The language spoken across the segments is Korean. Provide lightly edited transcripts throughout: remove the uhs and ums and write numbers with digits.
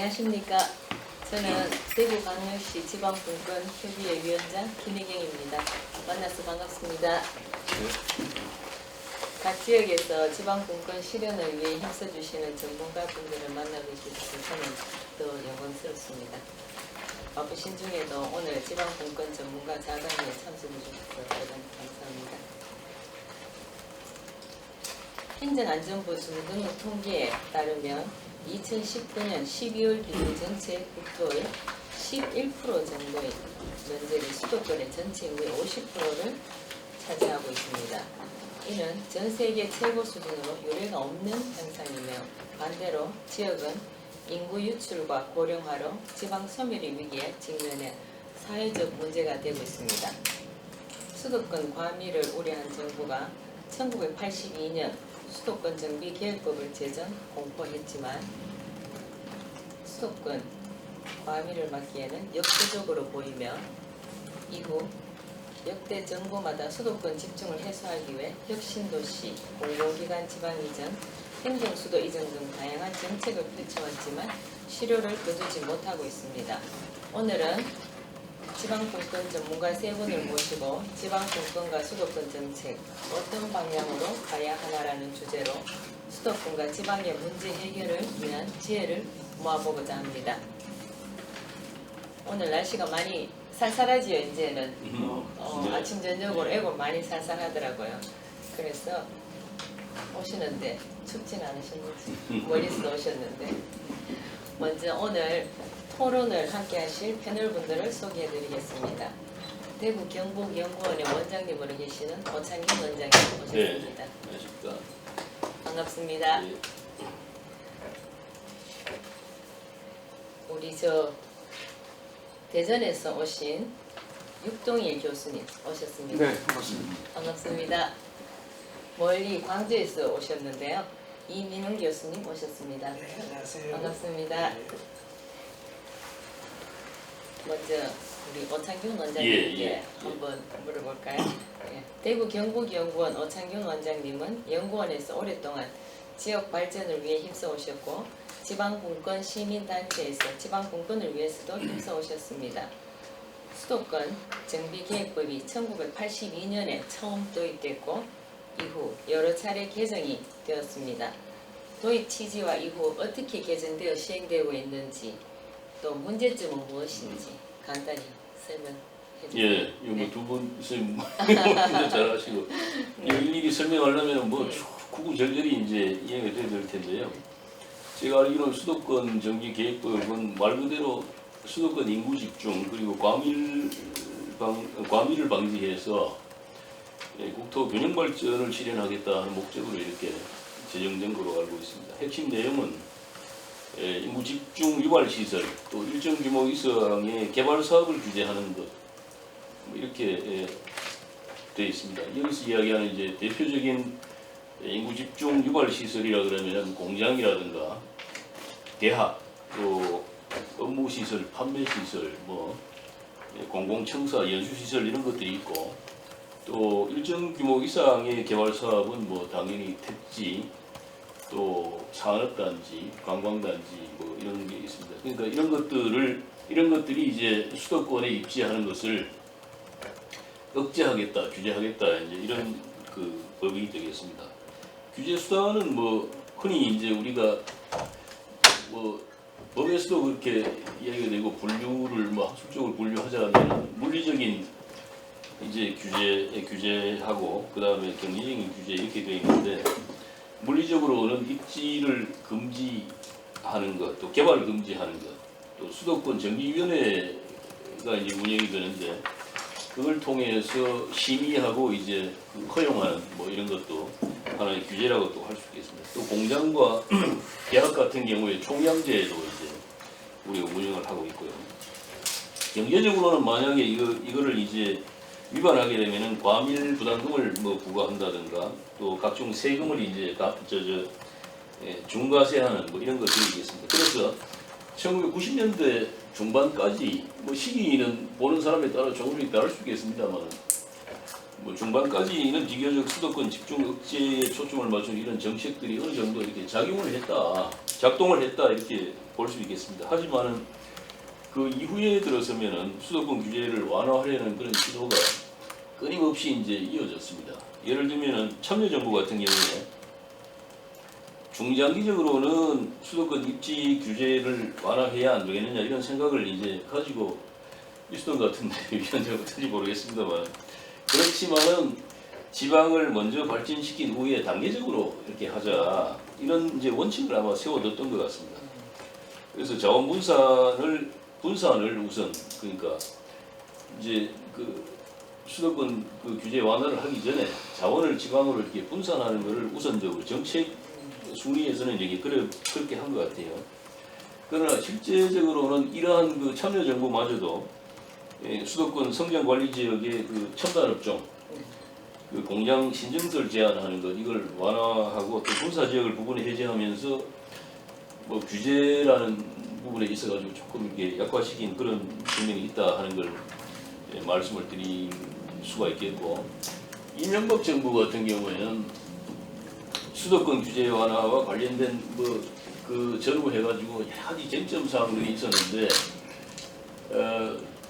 안녕하십니까. 저는 대구광역시 지방분권협의회 위원장 김혜경입니다. 만나서 반갑습니다. 각 지역에서 지방분권 실현을 위해 힘써주시는 전문가분들을 만나게 돼서 저는 더 영광스럽습니다. 바쁘신 중에도 오늘 지방분권 전문가 자강에 참석해 주셔서 대단히 감사합니다. 행정안전부 주민등록 통계에 따르면 2019년 12월 기준 전체 국토의 11% 정도의 면적이 수도권의 전체 인구의 50%를 차지하고 있습니다. 이는 전 세계 최고 수준으로 유례가 없는 현상이며 반대로 지역은 인구 유출과 고령화로 지방 소멸의 위기에 직면해 사회적 문제가 되고 있습니다. 수도권 과밀을 우려한 정부가 1982년 수도권 정비계획법을 제정 공포했지만 수도권 과밀을 막기에는 역부족으로 보이며 이후 역대 정부마다 수도권 집중을 해소하기 위해 혁신도시, 공공기관 지방 이전, 행정수도 이전 등 다양한 정책을 펼쳐왔지만 실효를 거두지 못하고 있습니다. 오늘은 지방분권 전문가 세 분을 모시고 지방분권과 수도권 정책 어떤 방향으로 가야 하나라는 주제로 수도권과 지방의 문제 해결을 위한 지혜를 모아보고자 합니다. 오늘 날씨가 많이 쌀쌀하지요. 이제는 아침 저녁으로 애고 많이 쌀쌀하더라고요. 그래서 오시는데 춥진 않으셨는지 멀리서 오셨는데 먼저 오늘 토론을 함께 하실 패널분들을 소개해 드리겠습니다. 대구 경북연구원의 원장님으로 계시는 오창균 원장님 오셨습니다. 네, 안녕하십니까. 반갑습니다. 네. 우리 대전에서 오신 육동일 교수님 오셨습니다. 네, 반갑습니다. 반갑습니다. 멀리 광주에서 오셨는데요. 이민훈 교수님 오셨습니다. 네, 안녕하세요. 반갑습니다. 먼저 우리 오창균 원장님께 한번 물어볼까요? 대구 경북연구원 오창균 원장님은 연구원에서 오랫동안 지역 발전을 위해 힘써 오셨고 지방분권 시민단체에서 지방분권을 위해서도 힘써 오셨습니다. 수도권 정비계획법이 1982년에 처음 도입됐고 이후 여러 차례 개정이 되었습니다. 도입 취지와 이후 어떻게 개정되어 시행되고 있는지 또 문제점은 무엇인지 간단히 설명해 주세요. 예, 이거 두 분 선생님 진짜 잘하시고 일일이 설명하려면 뭐 구구절절히 이제 이해가 돼야 될 텐데요. 제가 알기로는 수도권 정비 계획법은 말 그대로 수도권 인구 집중 그리고 과밀을 방지해서 국토 균형 발전을 실현하겠다 하는 목적으로 이렇게 제정된 것으로 알고 있습니다. 핵심 내용은 인구 집중 유발 시설 또 일정 규모 이상의 개발 사업을 규제하는 것 이렇게 되어 있습니다. 여기서 이야기하는 이제 대표적인 인구 집중 유발 시설이라 그러면 공장이라든가 대학 또 업무 시설, 판매 시설, 뭐 공공청사, 연수 시설 이런 것들이 있고 또 일정 규모 이상의 개발 사업은 뭐 당연히 택지 또 산업단지, 관광단지 뭐 이런 게 있습니다. 그러니까 이런 것들이 이제 수도권에 입지하는 것을 억제하겠다, 규제하겠다 이제 이런 그 법이 되겠습니다. 규제 수단은 뭐 흔히 이제 우리가 뭐 법에서도 그렇게 이야기가 되고 분류를 뭐 학술적으로 분류하자면 물리적인 이제 규제하고 그 다음에 경제적인 규제 이렇게 되어 있는데 물리적으로는 입지를 금지하는 것, 또 개발 금지하는 것, 또 수도권 정비위원회가 이제 운영이 되는데 그걸 통해서 심의하고 이제 허용하는 뭐 이런 것도 하나의 규제라고 또 할 수 있겠습니다. 또 공장과 대학 같은 경우에 총량제도 이제 우리가 운영을 하고 있고요. 경제적으로는 만약에 이거를 이제 위반하게 되면은 과밀 부담금을 뭐 부과한다든가 또 각종 세금을 이제 중과세하는 뭐 이런 것들이 있겠습니다. 그래서 1990년대 중반까지 뭐 시기는 보는 사람에 따라 조금씩 다를 수 있겠습니다만 뭐 중반까지는 비교적 수도권 집중 억제에 초점을 맞춘 이런 정책들이 어느 정도 이렇게 작동을 했다 이렇게 볼 수 있겠습니다. 하지만은 그 이후에 들어서면은 수도권 규제를 완화하려는 그런 시도가 끊임없이 이제 이어졌습니다. 예를 들면은 참여정부 같은 경우에 중장기적으로는 수도권 입지 규제를 완화해야 안 되겠느냐 이런 생각을 이제 가지고 있었던 것 같은데 위원장 어떤지 모르겠습니다만 그렇지만은 지방을 먼저 발전시킨 후에 단계적으로 이렇게 하자 이런 이제 원칙을 아마 세워뒀던 것 같습니다. 그래서 자원 분산을 우선 그러니까 이제 그 수도권 그 규제 완화를 하기 전에 자원을 지방으로 이렇게 분산하는 것을 우선적으로 정책 순위에서는 이제 그렇게 한 것 같아요. 그러나 실제적으로는 이러한 그 참여 정부마저도 수도권 성장 관리 지역의 그 첨단 업종, 그 공장 신증설 제한하는 것 이걸 완화하고 또 분사 지역을 부분에 해제하면서 뭐 규제라는 부분에 있어가지고 조금 이렇게 약화시킨 그런 측면이 있다 하는 걸 말씀을 드릴 수가 있겠고 이명박 정부 같은 경우에는 수도권 규제 완화와 관련된 뭐 그 전후해가지고 여러 가지 쟁점 사항들이 있었는데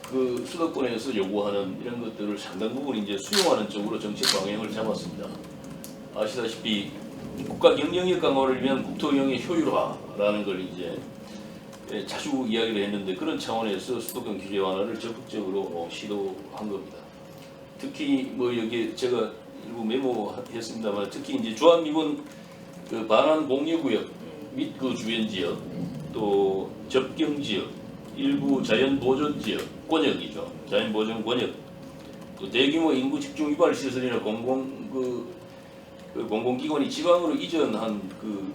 그 수도권에서 요구하는 이런 것들을 상당 부분 이제 수용하는 쪽으로 정책 방향을 잡았습니다. 아시다시피 국가 경영력 강화를 위한 국토경영의 효율화라는 걸 이제 자주 이야기를 했는데 그런 차원에서 수도권 규제 완화를 적극적으로 시도한 겁니다. 특히 뭐 여기 제가 일부 메모했습니다만 특히 이제 주한미군 그 반환 공여구역 및 그 주변 지역 또 접경 지역 일부 자연 보존 지역 권역이죠. 자연 보존 권역 또 대규모 인구 집중 유발 시설이나 공공기관이 지방으로 이전한 그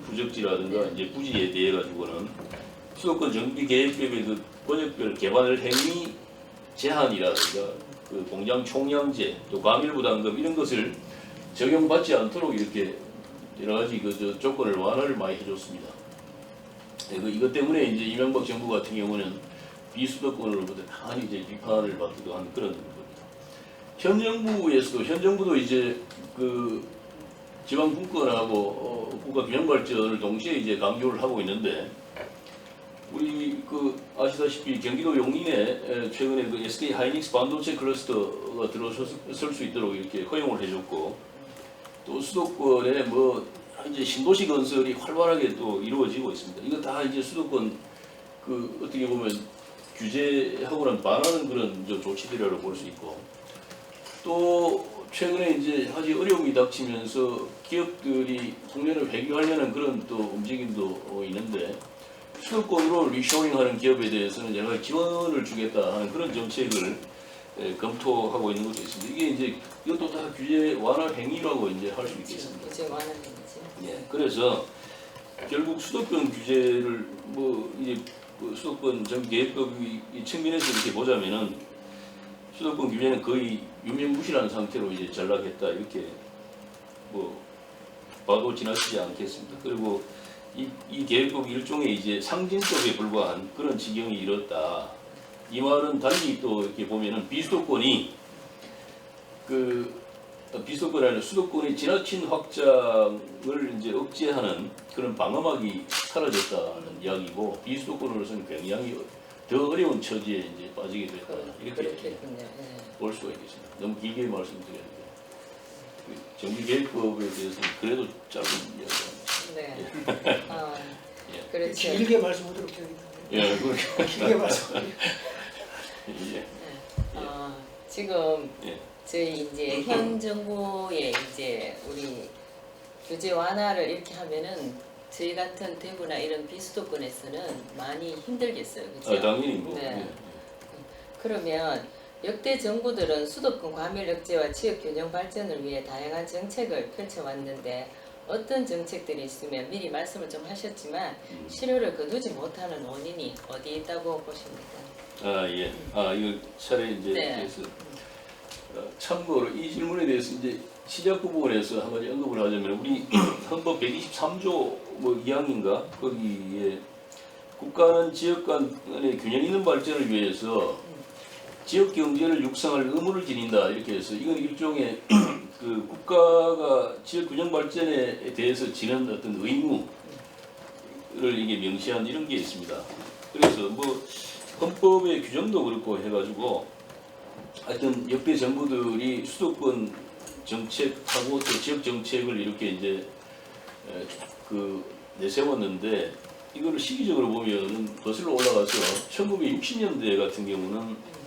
부적지라든가 이제 부지에 대해 가지고는 수도권 정비 계획법의 그 권역별 개발 행위 제한이라든가 그 공장 총량제 또 과밀 부담금 이런 것을 적용받지 않도록 이렇게 여러 가지 그 조건을 완화를 많이 해줬습니다. 이것 때문에 이제 이명박 정부 같은 경우는 비수도권으로부터 많이 이제 비판을 받기도 한 그런 겁니다. 현 정부도 이제 그 지방 분권하고 국가 균형 발전을 동시에 이제 강조를 하고 있는데 우리 그 아시다시피 경기도 용인에 최근에 그 SK 하이닉스 반도체 클러스터가 들어설 수 있도록 이렇게 허용을 해줬고 또 수도권에 뭐 이제 신도시 건설이 활발하게 또 이루어지고 있습니다. 이거 다 이제 수도권 그 어떻게 보면 규제하고는 반하는 그런 조치들이라고 볼 수 있고 또 최근에 이제 아주 어려움이 닥치면서 기업들이 국내를 회귀하려는 그런 또 움직임도 있는데 수도권으로 리쇼링하는 기업에 대해서는 여러 가지 지원을 주겠다 하는 그런 정책을 검토하고 있는 것도 있습니다. 이게 이제 이것도 다 규제 완화 행위라고 이제 할 수 있겠습니다. 규제 완화 행위죠. 예, 그래서 결국 수도권 규제를 뭐 이제 그 수도권 정비계획법 이 측면에서 이렇게 보자면은 수도권 규제는 거의 유명무실한 상태로 이제 전락했다 이렇게 뭐 봐도 지나치지 않겠습니다. 그리고 이 계획법 일종의 이제 상징법에 불과한 그런 지경이 이뤘다. 이 말은 달리 또 이렇게 보면은 비수도권이 비수도권이 아니라 수도권의 지나친 확장을 이제 억제하는 그런 방어막이 사라졌다는 이야기고 비수도권으로서는 굉장히 더 어려운 처지에 이제 빠지게 됐다 이렇게 볼 수가 있겠습니다. 너무 길게 말씀드렸는데 정비계획법에 대해서는 그래도 짧은 이야기입니다. 네. 예. 그렇죠. 길게 말씀하도록 해야겠다. 예, 그렇게 길게 말씀. 예. 지금 예. 저희 이제 현 정부의 이제 우리 규제 완화를 이렇게 하면은 저희 같은 대구나 이런 비수도권에서는 많이 힘들겠어요, 그렇죠? 당연히 뭐. 네. 예. 그러면 역대 정부들은 수도권 과밀 억제와 지역 균형 발전을 위해 다양한 정책을 펼쳐왔는데 어떤 정책들이 있으면 미리 말씀을 좀 하셨지만 실효를 거두지 못하는 원인이 어디 있다고 보십니까? 예. 이거 차례 이제 네. 그래서 참고로 이 질문에 대해서 이제 시작 부분에서 한 가지 언급을 하자면 우리 헌법 123조 뭐 2항인가 거기에 국가는 지역 간의 균형 있는 발전을 위해서 지역 경제를 육성할 의무를 지닌다 이렇게 해서 이건 일종의 그 국가가 지역 균형 발전에 대해서 지는 어떤 의무를 이게 명시한 이런 게 있습니다. 그래서 뭐 헌법의 규정도 그렇고 해가지고 하여튼 역대 정부들이 수도권 정책하고 또 지역 정책을 이렇게 이제 그 내세웠는데 이거를 시기적으로 보면은 거슬러 올라가서 1960년대 같은 경우는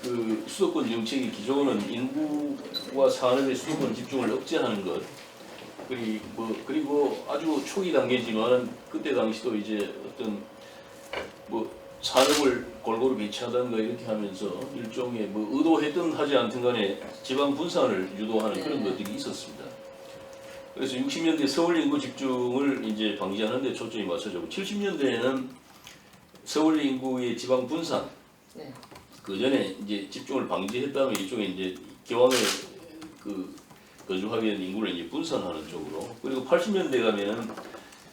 그 수도권 정책의 기조는 인구와 산업의 수도권 집중을 억제하는 것 그리고 아주 초기 단계지만 그때 당시도 이제 어떤 뭐 산업을 골고루 배치하던가 이렇게 하면서 일종의 뭐 의도했든 하지 않든 간에 지방 분산을 유도하는 그런 것들이 있었습니다. 그래서 60년대 서울 인구 집중을 이제 방지하는 데 초점이 맞춰졌고 70년대에는 서울 인구의 지방 분산 네. 그 전에 이제 집중을 방지했다면 일종의 이제 기왕에 그 거주하게 된 인구를 이제 분산하는 쪽으로 그리고 80년대 가면은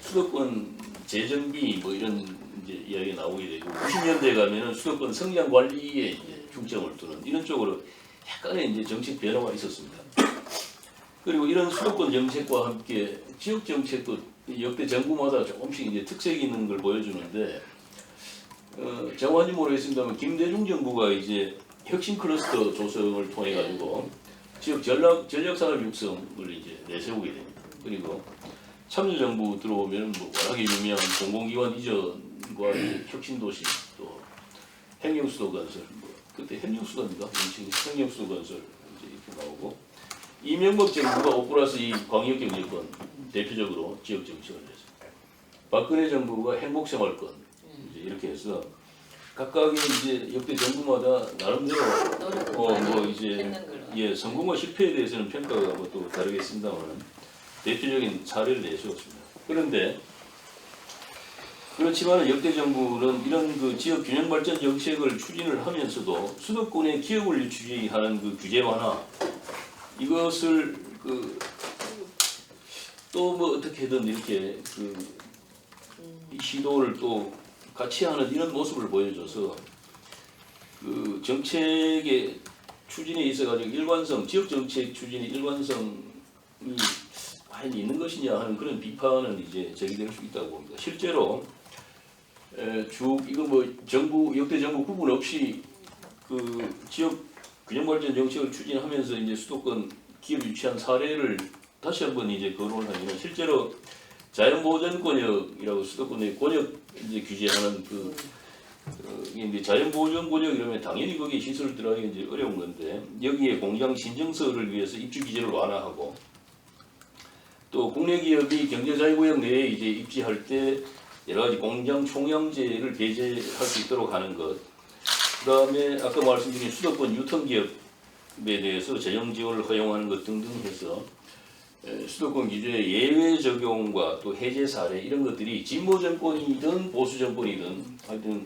수도권 재정비 뭐 이런 이제 이야기가 나오게 되고 90년대 가면은 수도권 성장 관리에 이제 중점을 두는 이런 쪽으로 약간의 이제 정책 변화가 있었습니다. 그리고 이런 수도권 정책과 함께 지역 정책도 역대 정부마다 조금씩 이제 특색이 있는 걸 보여주는데 정확한지 모르겠습니다만 김대중 정부가 이제 혁신 클러스터 조성을 통해 가지고 지역 전략 산업 육성을 이제 내세우게 됩니다. 그리고 참여정부 들어오면 뭐 워낙에 유명한 공공기관 이전과 혁신도시 또 행정수도 건설 뭐 그때 행정수도입니다. 행정수도 건설 이제 이렇게 나오고 이명박 정부가 5+2 광역경제권 대표적으로 지역 정책을 했습니다. 박근혜 정부가 행복생활권 이제 이렇게 해서 각각의 이제 역대 정부마다 나름대로 뭐 이제 성공과 실패에 대해서는 평가가 뭐 또 다르겠습니다만 대표적인 사례를 내세웠습니다. 그런데 그렇지만 역대 정부는 이런 그 지역 균형 발전 정책을 추진을 하면서도 수도권의 기업을 유치하는 그 규제 완화 이것을 그 또 뭐 어떻게든 이렇게 그 이 시도를 또 같이 하는 이런 모습을 보여줘서 그 정책의 추진에 있어가지고 일관성, 지역 정책 추진의 일관성이 과연 있는 것이냐 하는 그런 비판은 이제 제기될 수 있다고 봅니다. 실제로 이거 뭐 정부 역대 정부 구분 없이 그 지역 균형 발전 정책을 추진하면서 이제 수도권 기업 유치한 사례를 다시 한번 이제 거론을 하면 실제로 자연보전권역이라고 수도권의 권역 이제 규제하는 이제 자연보전권역 이러면 당연히 거기에 시설 들어가기 이제 어려운 건데 여기에 공장 신정서를 위해서 입주 기제를 완화하고 또 국내 기업이 경제자유구역 내에 이제 입지할 때 여러 가지 공장 총량제를 배제할 수 있도록 하는 것. 그다음에 아까 말씀드린 수도권 유통기업에 대해서 재정 지원을 허용하는 것 등등 해서 수도권 규제의 예외 적용과 또 해제 사례 이런 것들이 진보 정권이든 보수 정권이든 하여튼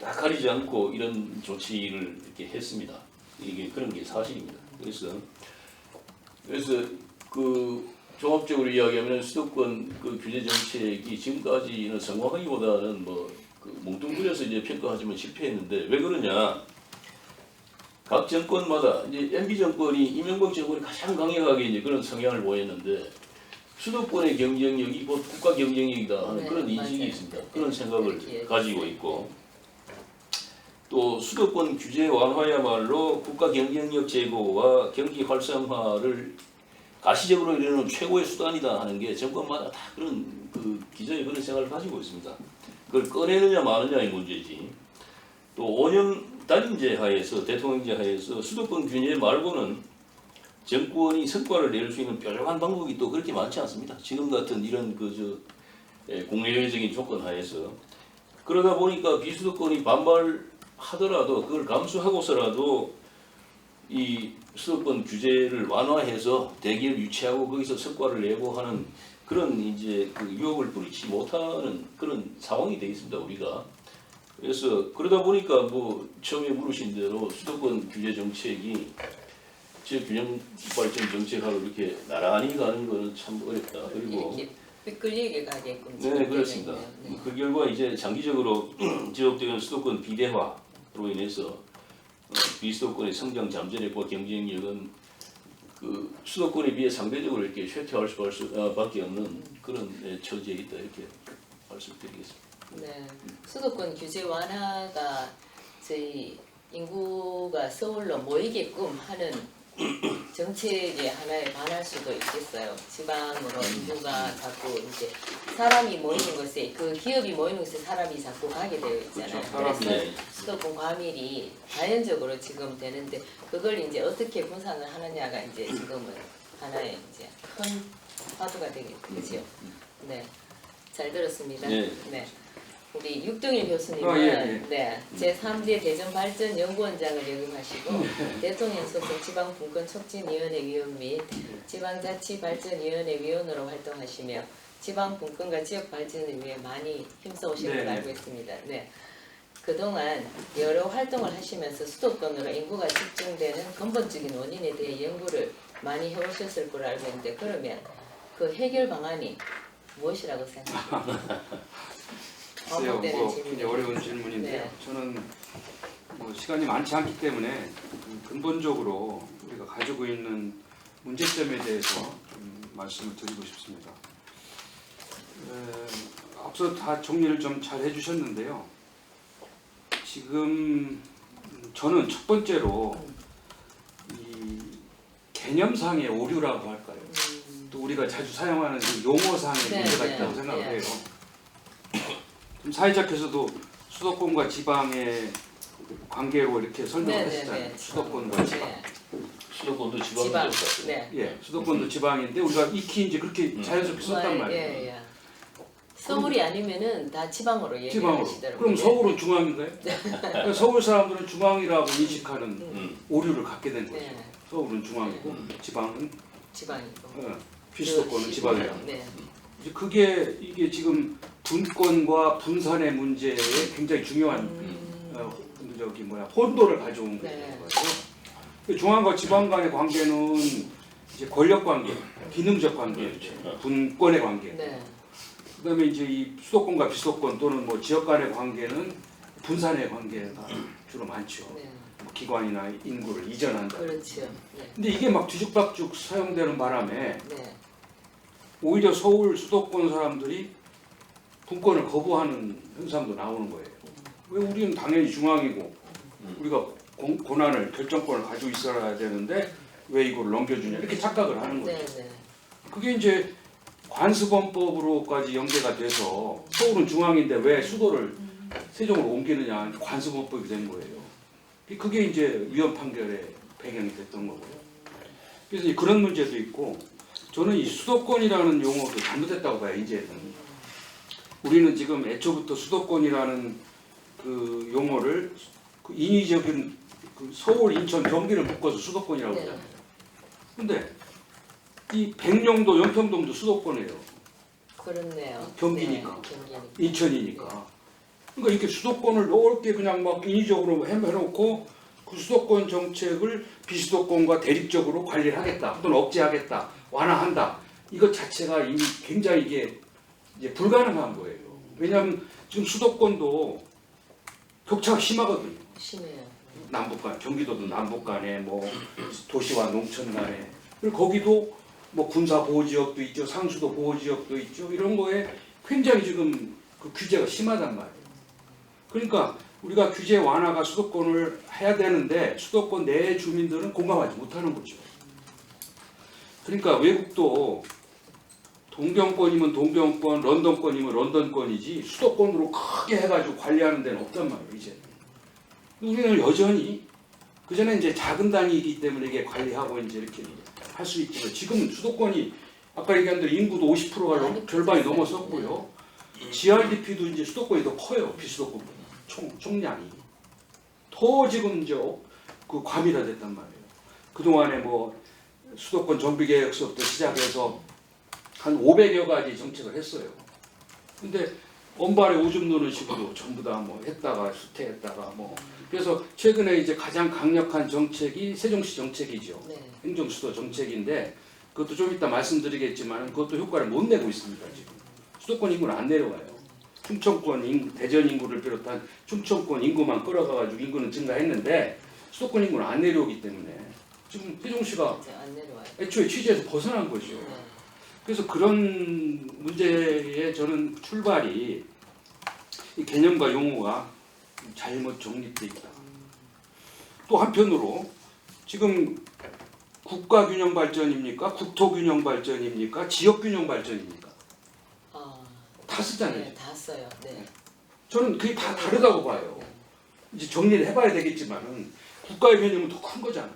다 가리지 않고 이런 조치를 이렇게 했습니다. 이게 그런 게 사실입니다. 그래서 그 종합적으로 이야기하면 수도권 그 규제 정책이 지금까지는 성공하기보다는 그 뭉뚱그려서 이제 평가하지만 실패했는데 왜 그러냐? 각 정권마다 이제 MB 정권이 이명박 정권이 가장 강력하게 이제 그런 성향을 보였는데 수도권의 경쟁력이 곧 국가 경쟁력이다 하는 그런 인식이 맞아요. 있습니다. 그런 생각을 가지고 있고 또 수도권 규제 완화야말로 국가 경쟁력 제고와 경기 활성화를 가시적으로 이루는 최고의 수단이다 하는 게 정권마다 다 그런 그 기저의 그런 생각을 가지고 있습니다. 그걸 꺼내느냐 마느냐의 문제지. 또 5년 단임제 하에서 대통령제 하에서 수도권 균열 말고는 정권이 성과를 낼 수 있는 뾰족한 방법이 또 그렇게 많지 않습니다. 지금 같은 이런 국내외적인 조건 하에서 그러다 보니까 비수도권이 반발하더라도 그걸 감수하고서라도 이 수도권 규제를 완화해서 대기업 유치하고 거기서 성과를 내고 하는 그런 이제 그 유혹을 뿌리치 못하는 그런 상황이 되어 있습니다. 우리가. 그래서 그러다 보니까 뭐 처음에 물으신 대로 수도권 규제 정책이 지역 균형 발전 정책하고 이렇게 나란히 가는 것은 참 어렵다. 그리고 이렇게 삐끌리게 가게끔 네 그렇습니다. 그 결과 이제 장기적으로 지역적인 수도권 비대화로 인해서 비수도권의 성장 잠재력과 경쟁력은 그 수도권에 비해 상대적으로 이렇게 쇠퇴할 수밖에 없는 그런 처지에 있다 이렇게 말씀드리겠습니다. 네, 수도권 규제 완화가 저희 인구가 서울로 모이게끔 하는 정책의 하나에 반할 수도 있겠어요. 지방으로 인구가 자꾸 이제 사람이 모이는 것에 그 기업이 모이는 곳에 사람이 자꾸 가게 되어 있잖아요. 그렇죠. 그래서 수도권 과밀이 자연적으로 지금 되는데 그걸 이제 어떻게 분산을 하느냐가 이제 지금은 하나의 이제 큰 화두가 되겠죠. 네, 잘 들었습니다. 네. 네. 우리 육동일 교수님은 예. 네, 제3대 대전발전연구원장을 역임하시고 대통령 소속 지방분권촉진위원회 위원 및 지방자치발전위원회 위원으로 활동하시며 지방분권과 지역발전을 위해 많이 힘써오신 걸로 네. 알고 있습니다. 네. 그동안 여러 활동을 하시면서 수도권으로 인구가 집중되는 근본적인 원인에 대해 연구를 많이 해오셨을 거로 알고 있는데 그러면 그 해결 방안이 무엇이라고 생각하세요? 글쎄요, 뭐 굉장히 어려운 질문인데요. 네. 저는 뭐 시간이 많지 않기 때문에 근본적으로 우리가 가지고 있는 문제점에 대해서 좀 말씀을 드리고 싶습니다. 앞서 다 정리를 좀 잘 해주셨는데요. 지금 저는 첫 번째로 이 개념상의 오류라고 할까요? 또 우리가 자주 사용하는 그 용어상의 네, 문제가 네, 있다고 생각을 네. 해요. 좀 사회자께서도 수도권과 지방의 관계로 이렇게 설명을 하시잖아요. 수도권과 지방. 네. 수도권도 지방인 것 지방. 같아요. 네. 예, 수도권도 지방인데 우리가 익히 이제 그렇게 자연스럽게 썼단 말이에요. 예, 예. 서울이 아니면은 다 지방으로 지방으로. 얘기하시더라고요. 그럼 서울은 중앙인가요? 그러니까 서울 사람들은 중앙이라고 인식하는 오류를 갖게 된 거죠. 네. 서울은 중앙이고 지방은 지방이고. 비수도권은 지방이라. 네. 이제 그게 이게 지금 분권과 분산의 문제에 굉장히 중요한 혼돈을 가져온 네. 거죠. 중앙과 지방 간의 관계는 이제 권력 관계, 기능적 관계, 분권의 관계. 네. 그다음에 이제 이 수도권과 비수도권 또는 뭐 지역 간의 관계는 분산의 관계가 주로 많죠. 네. 뭐 기관이나 인구를 이전한다. 그렇죠. 네. 근데 이게 막 뒤죽박죽 사용되는 바람에 네. 오히려 서울 수도권 사람들이 분권을 거부하는 현상도 나오는 거예요. 왜 우리는 당연히 중앙이고 우리가 권한을 결정권을 가지고 있어야 되는데 왜 이걸 넘겨주냐 이렇게 착각을 하는 거죠. 네. 네. 그게 이제 관습원법으로까지 연계가 돼서 서울은 중앙인데 왜 수도를 세종으로 옮기느냐 관습원법이 된 거예요. 그게 이제 위헌 판결의 배경이 됐던 거고요. 그래서 그런 문제도 있고 저는 이 수도권이라는 용어도 잘못했다고 봐요. 이제는 우리는 지금 애초부터 수도권이라는 그 용어를 그 인위적인 그 서울, 인천, 경기를 묶어서 수도권이라고 네. 하잖아요. 근데 이 백령도, 연평동도 수도권이에요. 그렇네요. 경기니까. 네. 경기니까. 인천이니까. 그러니까 이렇게 수도권을 넓게 그냥 막 인위적으로 해놓고 그 수도권 정책을 비수도권과 대립적으로 관리를 하겠다 또는 억제하겠다 완화한다 이것 자체가 이미 굉장히 이게 이제 불가능한 거예요. 왜냐하면 지금 수도권도 격차가 심하거든요. 심해요. 남북 간 경기도도 남북 간에 뭐 도시와 농촌 간에 그리고 거기도 뭐 군사 보호 지역도 있죠, 상수도 보호 지역도 있죠. 이런 거에 굉장히 지금 그 규제가 심하단 말이에요. 그러니까 우리가 규제 완화가 수도권을 해야 되는데 수도권 내 주민들은 공감하지 못하는 거죠. 그러니까 외국도 동경권이면 동경권, 런던권이면 런던권이지 수도권으로 크게 해가지고 관리하는 데는 없단 말이에요. 이제 우리는 여전히 그 전에 이제 작은 단위이기 때문에 이게 관리하고 이제 이렇게 할 수 있지만 지금 수도권이 아까 얘기한 대로 인구도 50%가 절반이 넘어섰고요. GRDP도 이제 수도권이 더 커요. 비수도권보다 총량이 더 지금 이제 그 과밀화됐단 말이에요. 그 동안에 뭐 수도권 정비계획서부터 시작해서 한 500여 가지 정책을 했어요. 근데 엄발에 오줌 누는 식으로 전부 다 뭐 했다가 수퇴했다가 뭐 그래서 최근에 이제 가장 강력한 정책이 세종시 정책이죠. 네. 행정수도 정책인데 그것도 좀 이따 말씀드리겠지만 그것도 효과를 못 내고 있습니다. 지금 수도권 인구는 안 내려가요. 충청권 인구, 대전 인구를 비롯한 충청권 인구만 끌어가가지고 인구는 증가했는데 수도권 인구는 안 내려오기 때문에 지금 세종시가 이제 안 내려와요. 애초에 취지에서 벗어난 거죠. 네. 그래서 그런 문제에 저는 출발이 이 개념과 용어가 잘못 정립돼 있다. 또 한편으로 지금 국가균형 발전입니까? 국토균형 발전입니까? 지역균형 발전입니까? 아, 다 쓰잖아요. 네, 다 써요. 네. 저는 그게 다 다르다고 봐요. 이제 정리를 해봐야 되겠지만은 국가의 개념은 더 큰 거잖아요.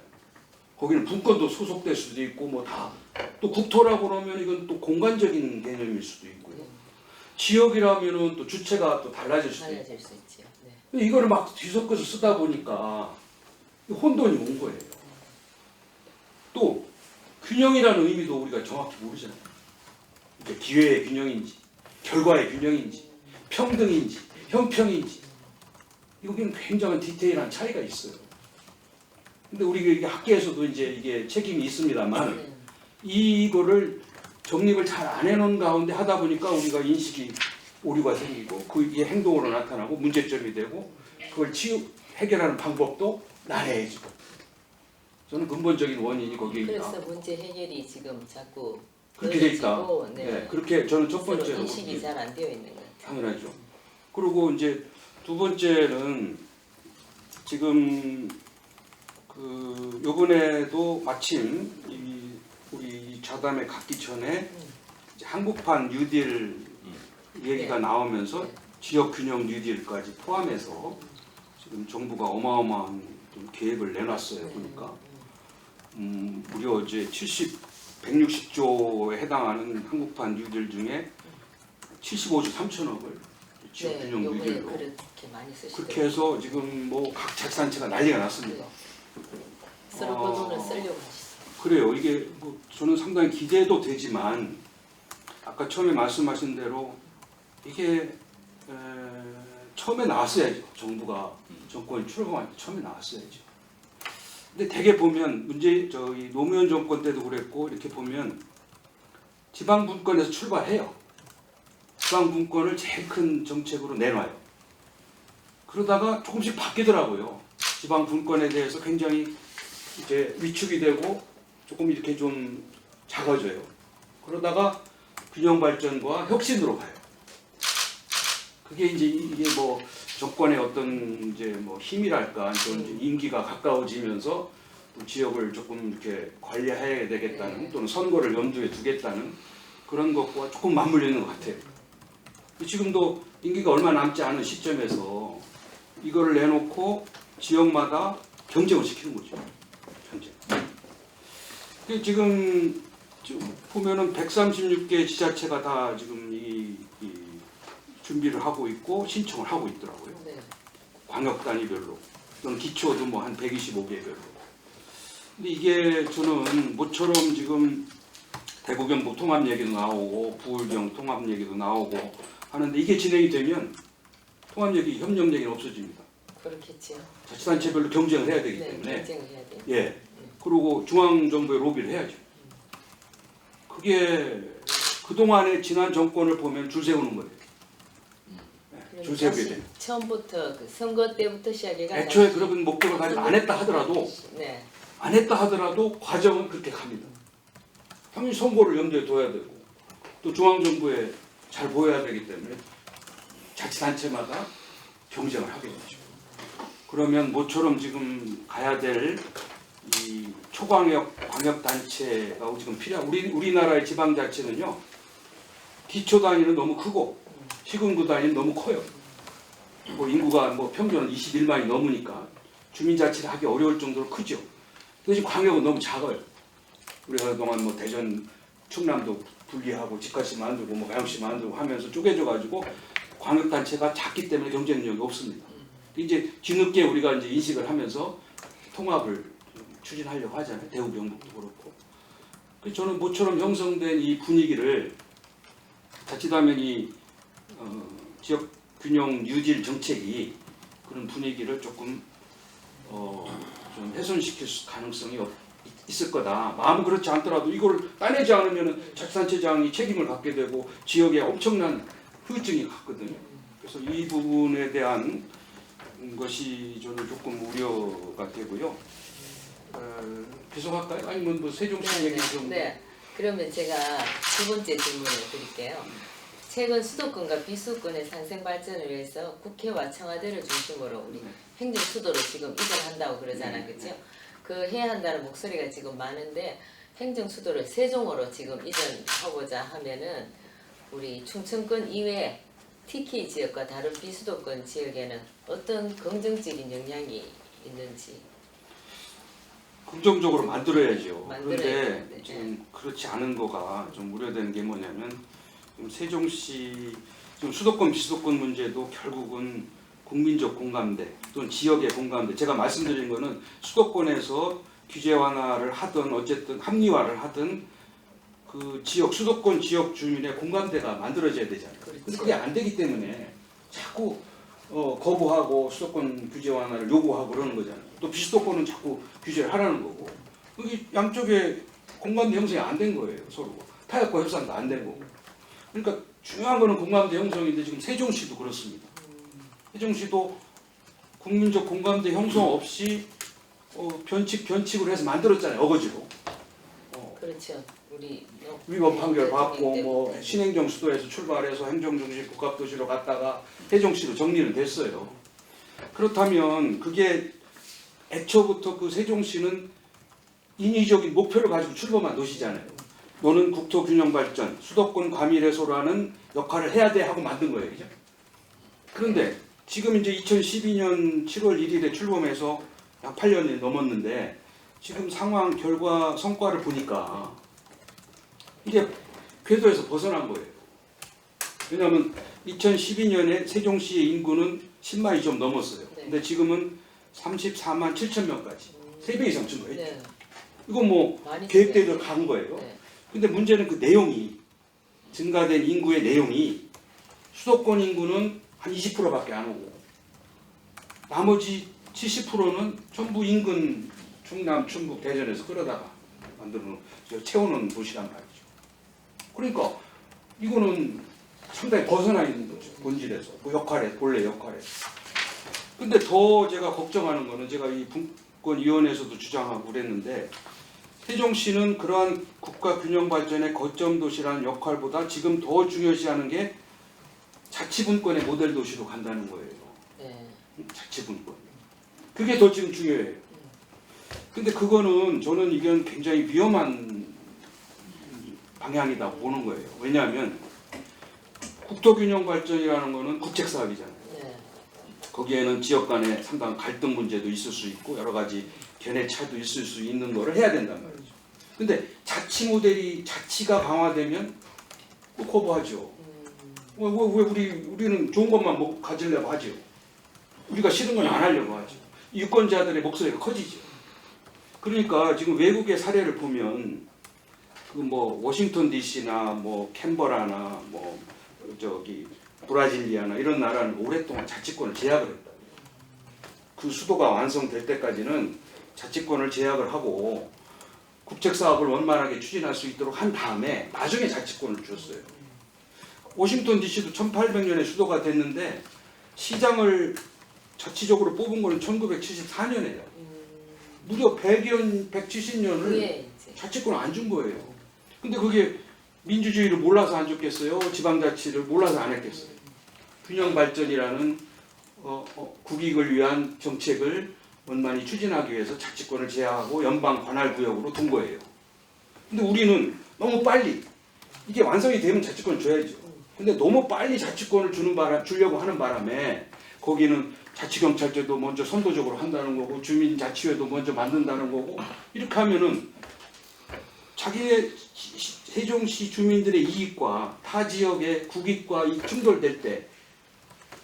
거기는 분권도 소속될 수도 있고 뭐 다 또 국토라고 그러면 이건 또 공간적인 개념일 수도 있고요. 지역이라면은 또 주체가 또 달라질 수도 있고. 달라질 수 있죠. 네. 이거를 막 뒤섞어서 쓰다 보니까 혼돈이 온 거예요. 또 균형이라는 의미도 우리가 정확히 모르잖아요. 이게 기회의 균형인지, 결과의 균형인지, 평등인지, 형평인지. 이거는 굉장한 디테일한 차이가 있어요. 근데 우리 학계에서도 이제 이게 책임이 있습니다만 네. 이거를 정립을 잘 안 해놓은 가운데 하다 보니까 우리가 인식이 오류가 생기고 그게 행동으로 나타나고 문제점이 되고 그걸 해결하는 방법도 난해해지고 저는 근본적인 원인이 거기에 있다. 그래서 문제 해결이 지금 자꾸 그렇게 돼 있다. 늦어지고, 네. 네, 그렇게 저는 첫 서로 번째로 인식이 잘 안 되어 있는 것 같아요. 당연하죠. 그리고 이제 두 번째는 지금 그 요번에도 마침 우리 자담에 갔기 전에 이제 한국판 뉴딜 얘기가 네. 나오면서 네. 지역 균형 뉴딜까지 포함해서 지금 정부가 어마어마한 좀 계획을 내놨어요. 보니까 무려 이제 160조에 해당하는 한국판 뉴딜 중에 75조 3천억을 지역 네, 균형 요번에 뉴딜로 그렇게 많이 쓰시더라고요. 그렇게 해서 지금 뭐 각 자치단체가 난리가 났습니다. 서로 그 돈을 쓰려고 하시죠. 그래요. 이게 뭐 저는 상당히 기대도 되지만 아까 처음에 말씀하신 대로 이게 처음에 나왔어야죠. 정부가 정권이 출범할 때 처음에 나왔어야죠. 근데 대개 보면 저희 노무현 정권 때도 그랬고 이렇게 보면 지방 분권에서 출발해요. 지방 분권을 제일 큰 정책으로 내놔요. 그러다가 조금씩 바뀌더라고요. 지방 분권에 대해서 굉장히 이제 위축이 되고 조금 이렇게 좀 작아져요. 그러다가 균형 발전과 혁신으로 가요. 그게 이게 뭐 정권의 어떤 이제 뭐 힘이랄까, 좀 이제 임기가 가까워지면서 또 지역을 조금 이렇게 관리해야 되겠다는 또는 선거를 염두에 두겠다는 그런 것과 조금 맞물리는 것 같아요. 지금도 임기가 얼마 남지 않은 시점에서 이거를 내놓고 지역마다 경쟁을 시키는 거죠. 경쟁. 지금 보면은 136개 지자체가 다 지금 이 준비를 하고 있고 신청을 하고 있더라고요. 네. 광역 단위별로 또는 기초도 뭐 한 125개별로. 근데 이게 저는 모처럼 지금 대구경북 통합 얘기도 나오고 부울경 통합 얘기도 나오고 하는데 이게 진행이 되면 통합 얘기, 협력 얘기는 없어집니다. 그렇겠지요. 자치단체별로 경쟁을 해야 되기 네, 때문에 경쟁을 해야 돼요. 예. 그리고 중앙정부에 로비를 해야죠. 그게 그동안의 지난 정권을 보면 줄 세우는 거예요. 네, 줄 세우게 돼. 처음부터 그 선거 때부터 시작해가 애초에 그런 목표를 가지고 안 했다 하더라도 네. 안 했다 하더라도 과정은 그렇게 갑니다. 당연히 선거를 염두에 둬야 되고 또 중앙정부에 잘 보여야 되기 때문에 자치단체마다 경쟁을 하게 되죠. 그러면 모처럼 지금 가야 될 이 초광역 광역단체가 지금 필요한 우리나라의 지방자치는요 기초 단위는 너무 크고 시군구 단위는 너무 커요. 뭐 인구가 뭐 평균 21만이 넘으니까 주민자치를 하기 어려울 정도로 크죠. 대신 광역은 너무 작아요. 우리가 그동안 뭐 대전, 충남도 분리하고 집값이 만들고 뭐 가역시 만들고 하면서 쪼개져가지고 광역단체가 작기 때문에 경쟁력이 없습니다. 이제 뒤늦게 우리가 이제 인식을 하면서 통합을 추진하려고 하잖아요. 대구 경북도 그렇고. 그래서 저는 모처럼 형성된 이 분위기를 자칫하면 이 지역 균형 뉴딜 정책이 그런 분위기를 조금 좀 훼손시킬 가능성이 있을 거다. 마음은 그렇지 않더라도 이걸 따내지 않으면 자치단체장이 책임을 갖게 되고 지역에 엄청난 후유증이 갔거든요. 그래서 이 부분에 대한 것이 저는 조금 우려가 되고요. 계속할까요? 아니면 뭐 세종시 얘기 좀. 네. 그러면 제가 두 번째 질문을 드릴게요. 최근 수도권과 비수도권의 상생 발전을 위해서 국회와 청와대를 중심으로 우리 행정 수도로 지금 이전한다고 그러잖아요, 그렇죠? 그 해야 한다는 목소리가 지금 많은데 행정 수도를 세종으로 지금 이전하고자 하면은 우리 충청권 이외 TK 지역과 다른 비수도권 지역에는 어떤 긍정적인 영향이 있는지. 긍정적으로 만들어야죠. 만들어야 그런데 되는데, 지금 그렇지 않은 거가 좀 우려되는 게 뭐냐면 지금 세종시 지금 수도권 비수도권 문제도 결국은 국민적 공감대 또는 지역의 공감대. 제가 말씀드린 거는 수도권에서 규제 완화를 하든 어쨌든 합리화를 하든 그 지역 수도권 지역 주민의 공감대가 만들어져야 되잖아요. 그렇죠. 근데 그게 안 되기 때문에 자꾸 거부하고 수도권 규제 완화를 요구하고 그러는 거잖아요. 또 비수도권은 자꾸 규제를 하라는 거고. 여기 양쪽에 공감대 형성이 안 된 거예요. 서로. 타협과 협상도 안 된 거고. 그러니까 중요한 거는 공감대 형성인데 지금 세종시도 그렇습니다. 세종시도 국민적 공감대 형성 없이 변칙으로 해서 만들었잖아요. 어거지로. 그렇죠. 우리 위법 판결 받고 때문에. 뭐 신행정 수도에서 출발해서 행정중심 복합도시로 갔다가 세종시로 정리는 됐어요. 그렇다면 그게 애초부터 그 세종시는 인위적인 목표를 가지고 출범한 도시잖아요. 너는 국토균형 발전, 수도권 과밀 해소라는 역할을 해야 돼 하고 만든 거예요. 그죠? 그런데 지금 이제 2012년 7월 1일에 출범해서 약 8년이 넘었는데 지금 상황, 결과, 성과를 보니까 이게 궤도에서 벗어난 거예요. 왜냐하면 2012년에 세종시의 인구는 10만이 좀 넘었어요. 네. 근데 지금은 34만 7천 명까지 3배 이상 준 거예요. 네. 이건 뭐 많이 계획대로 줄여야죠. 간 거예요. 네. 근데 문제는 그 내용이 증가된 인구의 내용이 수도권 인구는 한 20%밖에 안 오고 나머지 70%는 전부 인근 충남, 충북, 대전에서 끌어다가 만들어 채우는 도시란 말이죠. 그러니까 이거는 상당히 벗어나 있는 거죠. 본질에서, 그 역할에, 본래 역할에서. 근데 더 제가 걱정하는 거는 제가 이 분권위원회에서도 주장하고 그랬는데 세종시는 그러한 국가 균형 발전의 거점 도시라는 역할보다 지금 더 중요시하는 게 자치분권의 모델 도시로 간다는 거예요. 네. 자치분권. 그게 더 지금 중요해요. 근데 그거는 저는 이건 굉장히 위험한 방향이라고 보는 거예요. 왜냐하면 국토균형 발전이라는 거는 국책 사업이잖아요. 네. 거기에는 지역 간의 상당한 갈등 문제도 있을 수 있고 여러 가지 견해 차도 있을 수 있는 거를 해야 된단 말이죠. 근데 자치 모델이 자치가 강화되면 꼭 거부하죠. 왜 우리는 좋은 것만 가지려고 하죠. 우리가 싫은 건 안 하려고 하죠. 유권자들의 목소리가 커지죠. 그러니까 지금 외국의 사례를 보면 그 뭐 워싱턴 DC나 뭐 캔버라나 뭐 저기 브라질리아나 이런 나라는 오랫동안 자치권을 제약을 했다. 그 수도가 완성될 때까지는 자치권을 제약을 하고 국책 사업을 원만하게 추진할 수 있도록 한 다음에 나중에 자치권을 줬어요. 워싱턴 DC도 1800년에 수도가 됐는데 시장을 자치적으로 뽑은 거는 1974년이에요. 무려 170년을 그게 이제 자치권을 안 준 거예요. 근데 그게 민주주의를 몰라서 안 줬겠어요? 지방자치를 몰라서 안 했겠어요? 균형 발전이라는 국익을 위한 정책을 원만히 추진하기 위해서 자치권을 제한하고 연방 관할 구역으로 둔 거예요. 근데 우리는 너무 빨리 이게 완성이 되면 자치권을 줘야죠. 근데 너무 빨리 자치권을 주려고 하는 바람에 거기는 자치경찰제도 먼저 선도적으로 한다는 거고 주민자치회도 먼저 만든다는 거고 이렇게 하면은 자기의 세종시 주민들의 이익과 타 지역의 국익과 충돌될 때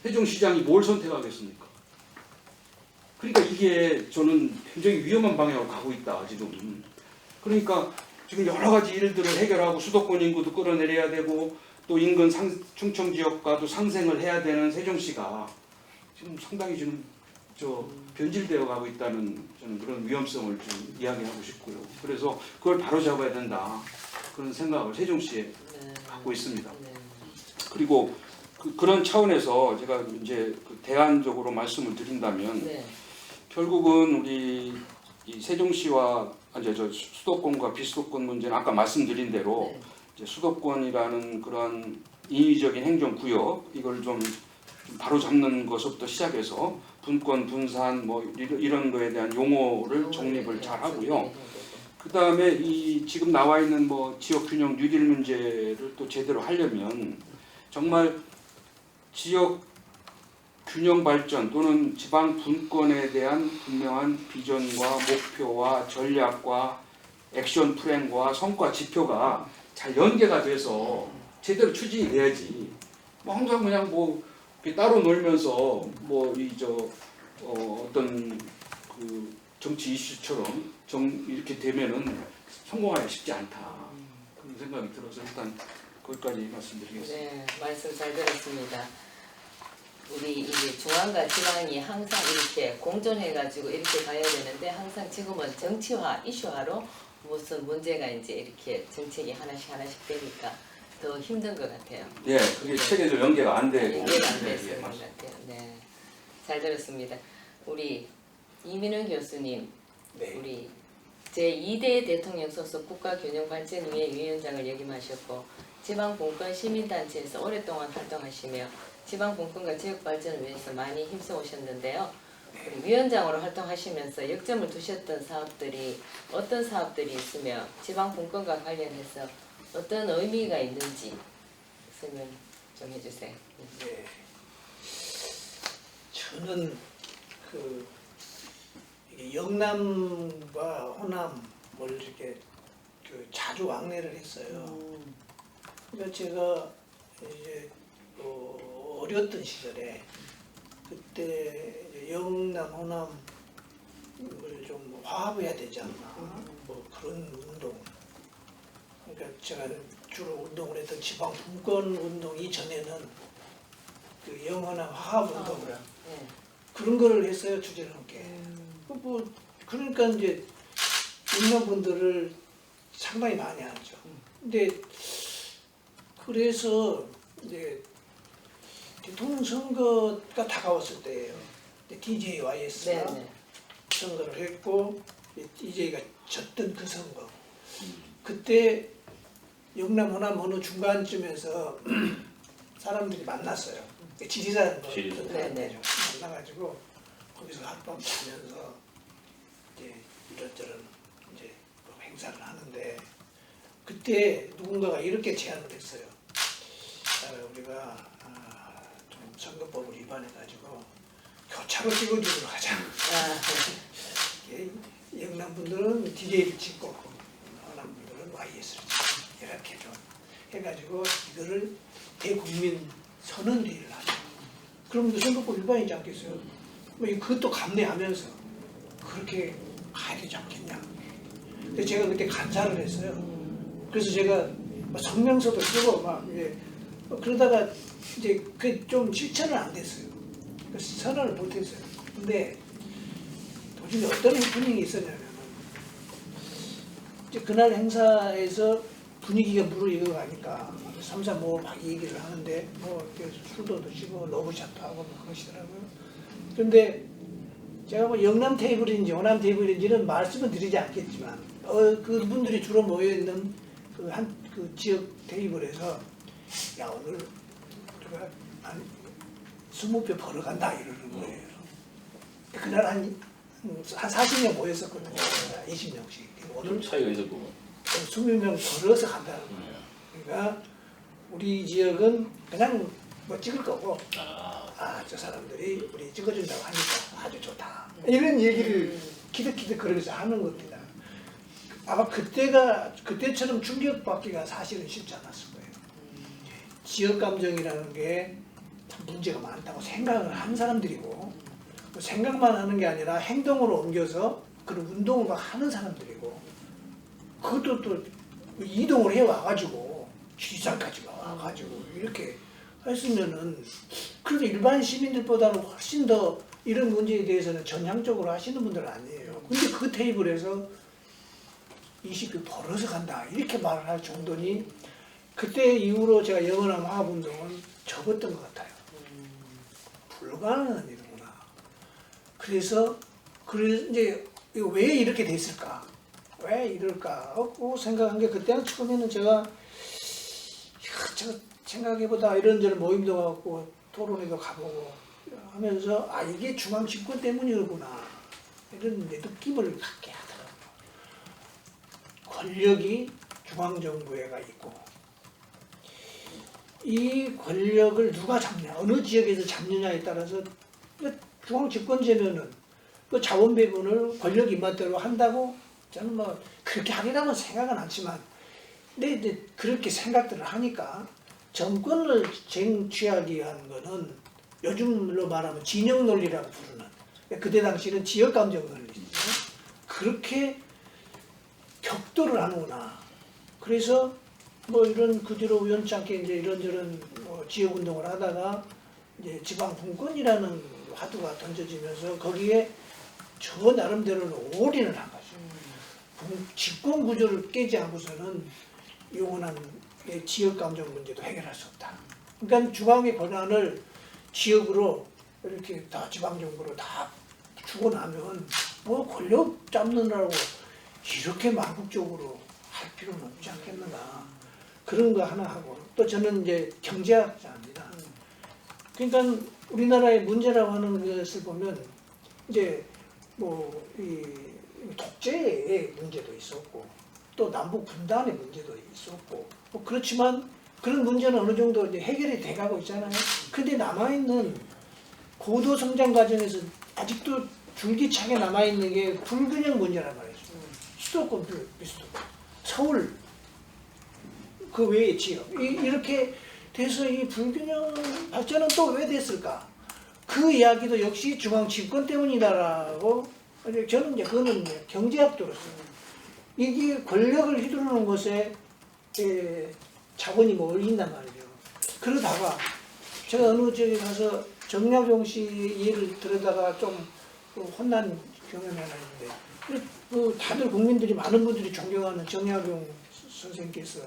세종시장이 뭘 선택하겠습니까? 그러니까 이게 저는 굉장히 위험한 방향으로 가고 있다 지금. 그러니까 지금 여러 가지 일들을 해결하고 수도권 인구도 끌어내려야 되고 또 인근 충청 지역과도 상생을 해야 되는 세종시가 지금 상당히 지금 변질되어 가고 있다는 저는 그런 위험성을 좀 이야기하고 싶고요. 그래서 그걸 바로잡아야 된다 그런 생각을 세종시에 네. 갖고 있습니다. 네. 그리고 그런 차원에서 제가 이제 그 대안적으로 말씀을 드린다면 네. 결국은 우리 이 세종시와 이제 저 수도권과 비수도권 문제는 아까 말씀드린 대로 네. 이제 수도권이라는 그러한 인위적인 행정구역 이걸 좀 바로 잡는 것부터 시작해서 분권, 분산 뭐 이런 거에 대한 용어를 정립을 잘 하고요. 그 다음에 이 지금 나와 있는 뭐 지역 균형 뉴딜 문제를 또 제대로 하려면 정말 지역 균형 발전 또는 지방 분권에 대한 분명한 비전과 목표와 전략과 액션 플랜과 성과 지표가 잘 연계가 돼서 제대로 추진이 돼야지. 뭐 항상 그냥 뭐 이렇게 따로 놀면서 뭐 어떤 그 정치 이슈처럼 이렇게 되면은 성공하기 쉽지 않다. 그런 생각이 들어서 일단 거기까지 말씀드리겠습니다. 네, 말씀 잘 들었습니다. 우리 이제 중앙과 지방이 항상 이렇게 공존해가지고 이렇게 가야 되는데 항상 지금은 정치화, 이슈화로 무슨 문제가 이제 이렇게 정책이 하나씩 되니까 더 힘든 것 같아요. 예, 그게 체계적 연계가 안 되고. 연계가 안 예, 됐을 예, 것 맞습니다. 같아요. 네, 잘 들었습니다. 우리 이민훈 교수님, 네. 우리 제2대 대통령 소속 국가균형발전위의 위원장을 역임하셨고 지방분권 시민단체에서 오랫동안 활동하시며 지방분권과 지역발전을 위해서 많이 힘써 오셨는데요. 우리 위원장으로 활동하시면서 역점을 두셨던 사업들이 어떤 사업들이 있으며 지방분권과 관련해서 어떤 의미가 있는지 설명 좀 해주세요. 네. 저는 그 이게 영남과 호남을 이렇게 그 자주 왕래를 했어요. 그러니까 제가 이제 어렸던 시절에 그때 이제 영남 호남을 좀 화합해야 되지 않나 뭐 그런 운동. 그러니까 제가 주로 운동을 했던 지방 분권 운동 이전에는 그 영호남 화합 운동을 네. 그런 거를 했어요. 주제를 함께. 뭐 그러니까 이제 있는 분들을 상당히 많이 알죠. 근데 그래서 이제 대통령 선거가 다가왔을 때예요. DJYS가 네. 선거를 했고 DJ가 졌던 그 선거. 그때 영남 호남 어느 중간쯤에서 사람들이 만났어요. 지리산 지리산. 네네. 만나가지고 거기서 하룻밤 자면서 이제 이런저런 이제 뭐 행사를 하는데 그때 누군가가 이렇게 제안을 했어요. 우리가 좀 선거법을 위반해가지고 교차로 찍어주도록 하자. 영남 분들은 DJ를 찍고 호남 분들은 YS를 찍고 이렇게 좀 해가지고 이거를 대국민 선언회의를 하자. 그럼 선거법 위반이지 않겠어요? 뭐 그것도 감내하면서 그렇게 가야 되지 않겠냐. 근데 제가 그때 간사를 했어요. 그래서 제가 성명서도 쓰고 막 그러다가 이제 그 좀 실천은 안 됐어요. 그래서 선언을 못 했어요. 근데 도중에 어떤 분위기 있었냐면 이제 그날 행사에서 분위기가 무르익어가니까 3, 4, 5 막 얘기를 하는데 뭐 술도 드시고 러브샷도 하고 뭐 그러시더라고요. 그런데 제가 뭐 영남 테이블인지 호남 테이블인지는 말씀은 드리지 않겠지만 그분들이 주로 모여있는 그 지역 테이블에서 야 오늘 우리가 한 20표 벌어간다 이러는 거예요. 그날 한 40명 모였었거든요. 20명씩. 좀 차이가 있었고. 20명 벌어서 간다는 거예요. 그러니까 우리 지역은 그냥 뭐 찍을 거고 저 사람들이 우리 찍어준다고 하니까 아주 좋다. 이런 얘기를 키득키득 그러면서 하는 겁니다. 아마 그때처럼 충격받기가 사실은 쉽지 않았을 거예요. 지역 감정이라는 게 참 문제가 많다고 생각을 한 사람들이고 생각만 하는 게 아니라 행동으로 옮겨서 그런 운동을 막 하는 사람들이고 그것도 또 이동을 해와가지고 지리산까지 와가지고 이렇게 했으면은 그래도 일반 시민들보다는 훨씬 더 이런 문제에 대해서는 전향적으로 하시는 분들은 아니에요. 근데 그 테이블에서 20표 벌어서 간다 이렇게 말을 할 정도니 그때 이후로 제가 영원한 화합운동은 접었던 것 같아요. 불가능한 일이구나. 그래서 이제 이거 왜 이렇게 됐을까? 왜 이럴까? 하고 생각한 게 그때는 처음에는 제가 생각해보다 이런저런 모임도 가고 토론회도 가보고 하면서 아 이게 중앙 집권 때문이구나 이런 느낌을 갖게 하더라고요. 권력이 중앙정부에가 있고 이 권력을 누가 잡냐 어느 지역에서 잡느냐에 따라서 중앙 집권제면은 그 자원 배분을 권력 입맛대로 한다고 저는 뭐 그렇게 하리라고는 생각은 않지만 근데 이제 그렇게 생각들을 하니까 정권을 쟁취하기 위한 거는 요즘으로 말하면 진영 논리라고 부르는 그때 당시는 지역 감정 논리죠. 그렇게 격돌을 하는구나. 그래서 뭐 이런 그 뒤로 우연치 않게 이제 이런저런 지역 운동을 하다가 이제 지방 분권이라는 화두가 던져지면서 거기에 저 나름대로는 올인을 한 거죠. 집권 구조를 깨지 않고서는 영원한 지역 감정 문제도 해결할 수 없다. 그러니까 중앙의 권한을 지역으로 이렇게 다 지방 정부로 다 주고 나면 뭐 권력 잡느라고 이렇게 망국적으로 할 필요는 없지 않겠는가. 그런 거 하나 하고 또 저는 이제 경제학자입니다. 그러니까 우리나라의 문제라고 하는 것을 보면 이제 뭐 이 독재의 문제도 있었고 또 남북 분단의 문제도 있었고 뭐 그렇지만 그런 문제는 어느 정도 이제 해결이 돼가고 있잖아요. 근데 남아있는 고도 성장 과정에서 아직도 줄기차게 남아있는 게 불균형 문제란 말이죠. 수도권 비수도권, 서울 그 외의 지역 이렇게 돼서 이 불균형 발전은 또 왜 됐을까? 그 이야기도 역시 중앙 집권 때문이다라고 저는 이제 그거는 경제학도로서 이게 권력을 휘두르는 것에 자본이 몰린단 말이죠. 그러다가 제가 어느 지역에 가서 정약용 씨 예를 들어다가 좀 혼난 경험이 하나 있는데 그 다들 국민들이 많은 분들이 존경하는 정약용 선생님께서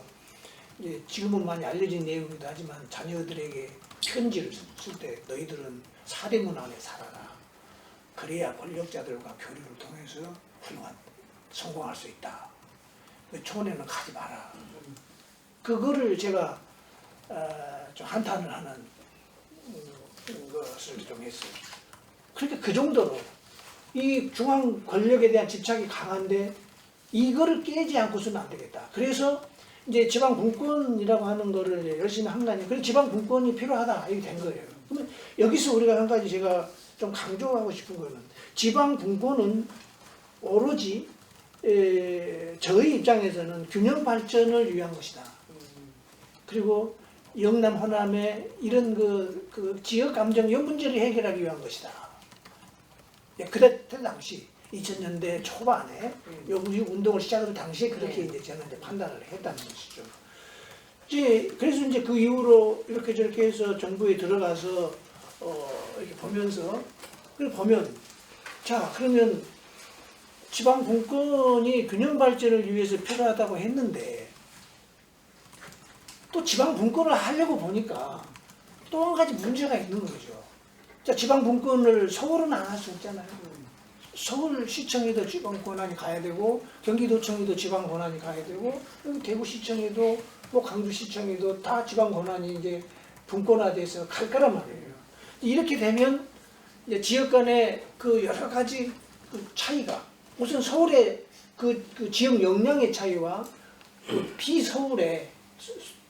이제 지금은 많이 알려진 내용이기도 하지만 자녀들에게 편지를 쓸 때 너희들은 사대문 안에 살아라. 그래야 권력자들과 교류를 통해서 훌륭한 성공할 수 있다. 촌에는 가지 마라. 그거를 제가 좀 한탄을 하는 것을 좀 했어요. 그러니까 그 정도로 이 중앙 권력에 대한 집착이 강한데 이거를 깨지 않고서는 안 되겠다. 그래서 이제 지방 분권이라고 하는 거를 열심히 한 거 아니에요. 그래서 지방 분권이 필요하다 이렇게 된 거예요. 그러면 여기서 우리가 한 가지 제가 좀 강조하고 싶은 거는 지방 분권은 오로지 저희 입장에서는 균형 발전을 위한 것이다. 그리고 영남 호남의 이런 그 지역 감정 이 문제를 해결하기 위한 것이다. 그때 당시 2000년대 초반에 우리 운동을 시작할 당시에 그렇게 이제 저는 이제 판단을 했다는 것이죠. 그래서 이제 그 이후로 이렇게 저렇게 해서 정부에 들어가서 이렇게 보면서 보면 자 그러면 지방 분권이 균형 발전을 위해서 필요하다고 했는데 또 지방 분권을 하려고 보니까 또 한 가지 문제가 있는 거죠. 자 지방 분권을 서울은 안 할 수 없잖아요. 서울시청에도 지방 권한이 가야 되고 경기도청에도 지방 권한이 가야 되고 대구시청에도 뭐 강주시청에도 다 지방 권한이 이제 분권화돼서 갈 거란 말이에요. 이렇게 되면 이제 지역 간의 그 여러 가지 그 차이가 우선 서울의 그 지역 역량의 차이와 그 비서울의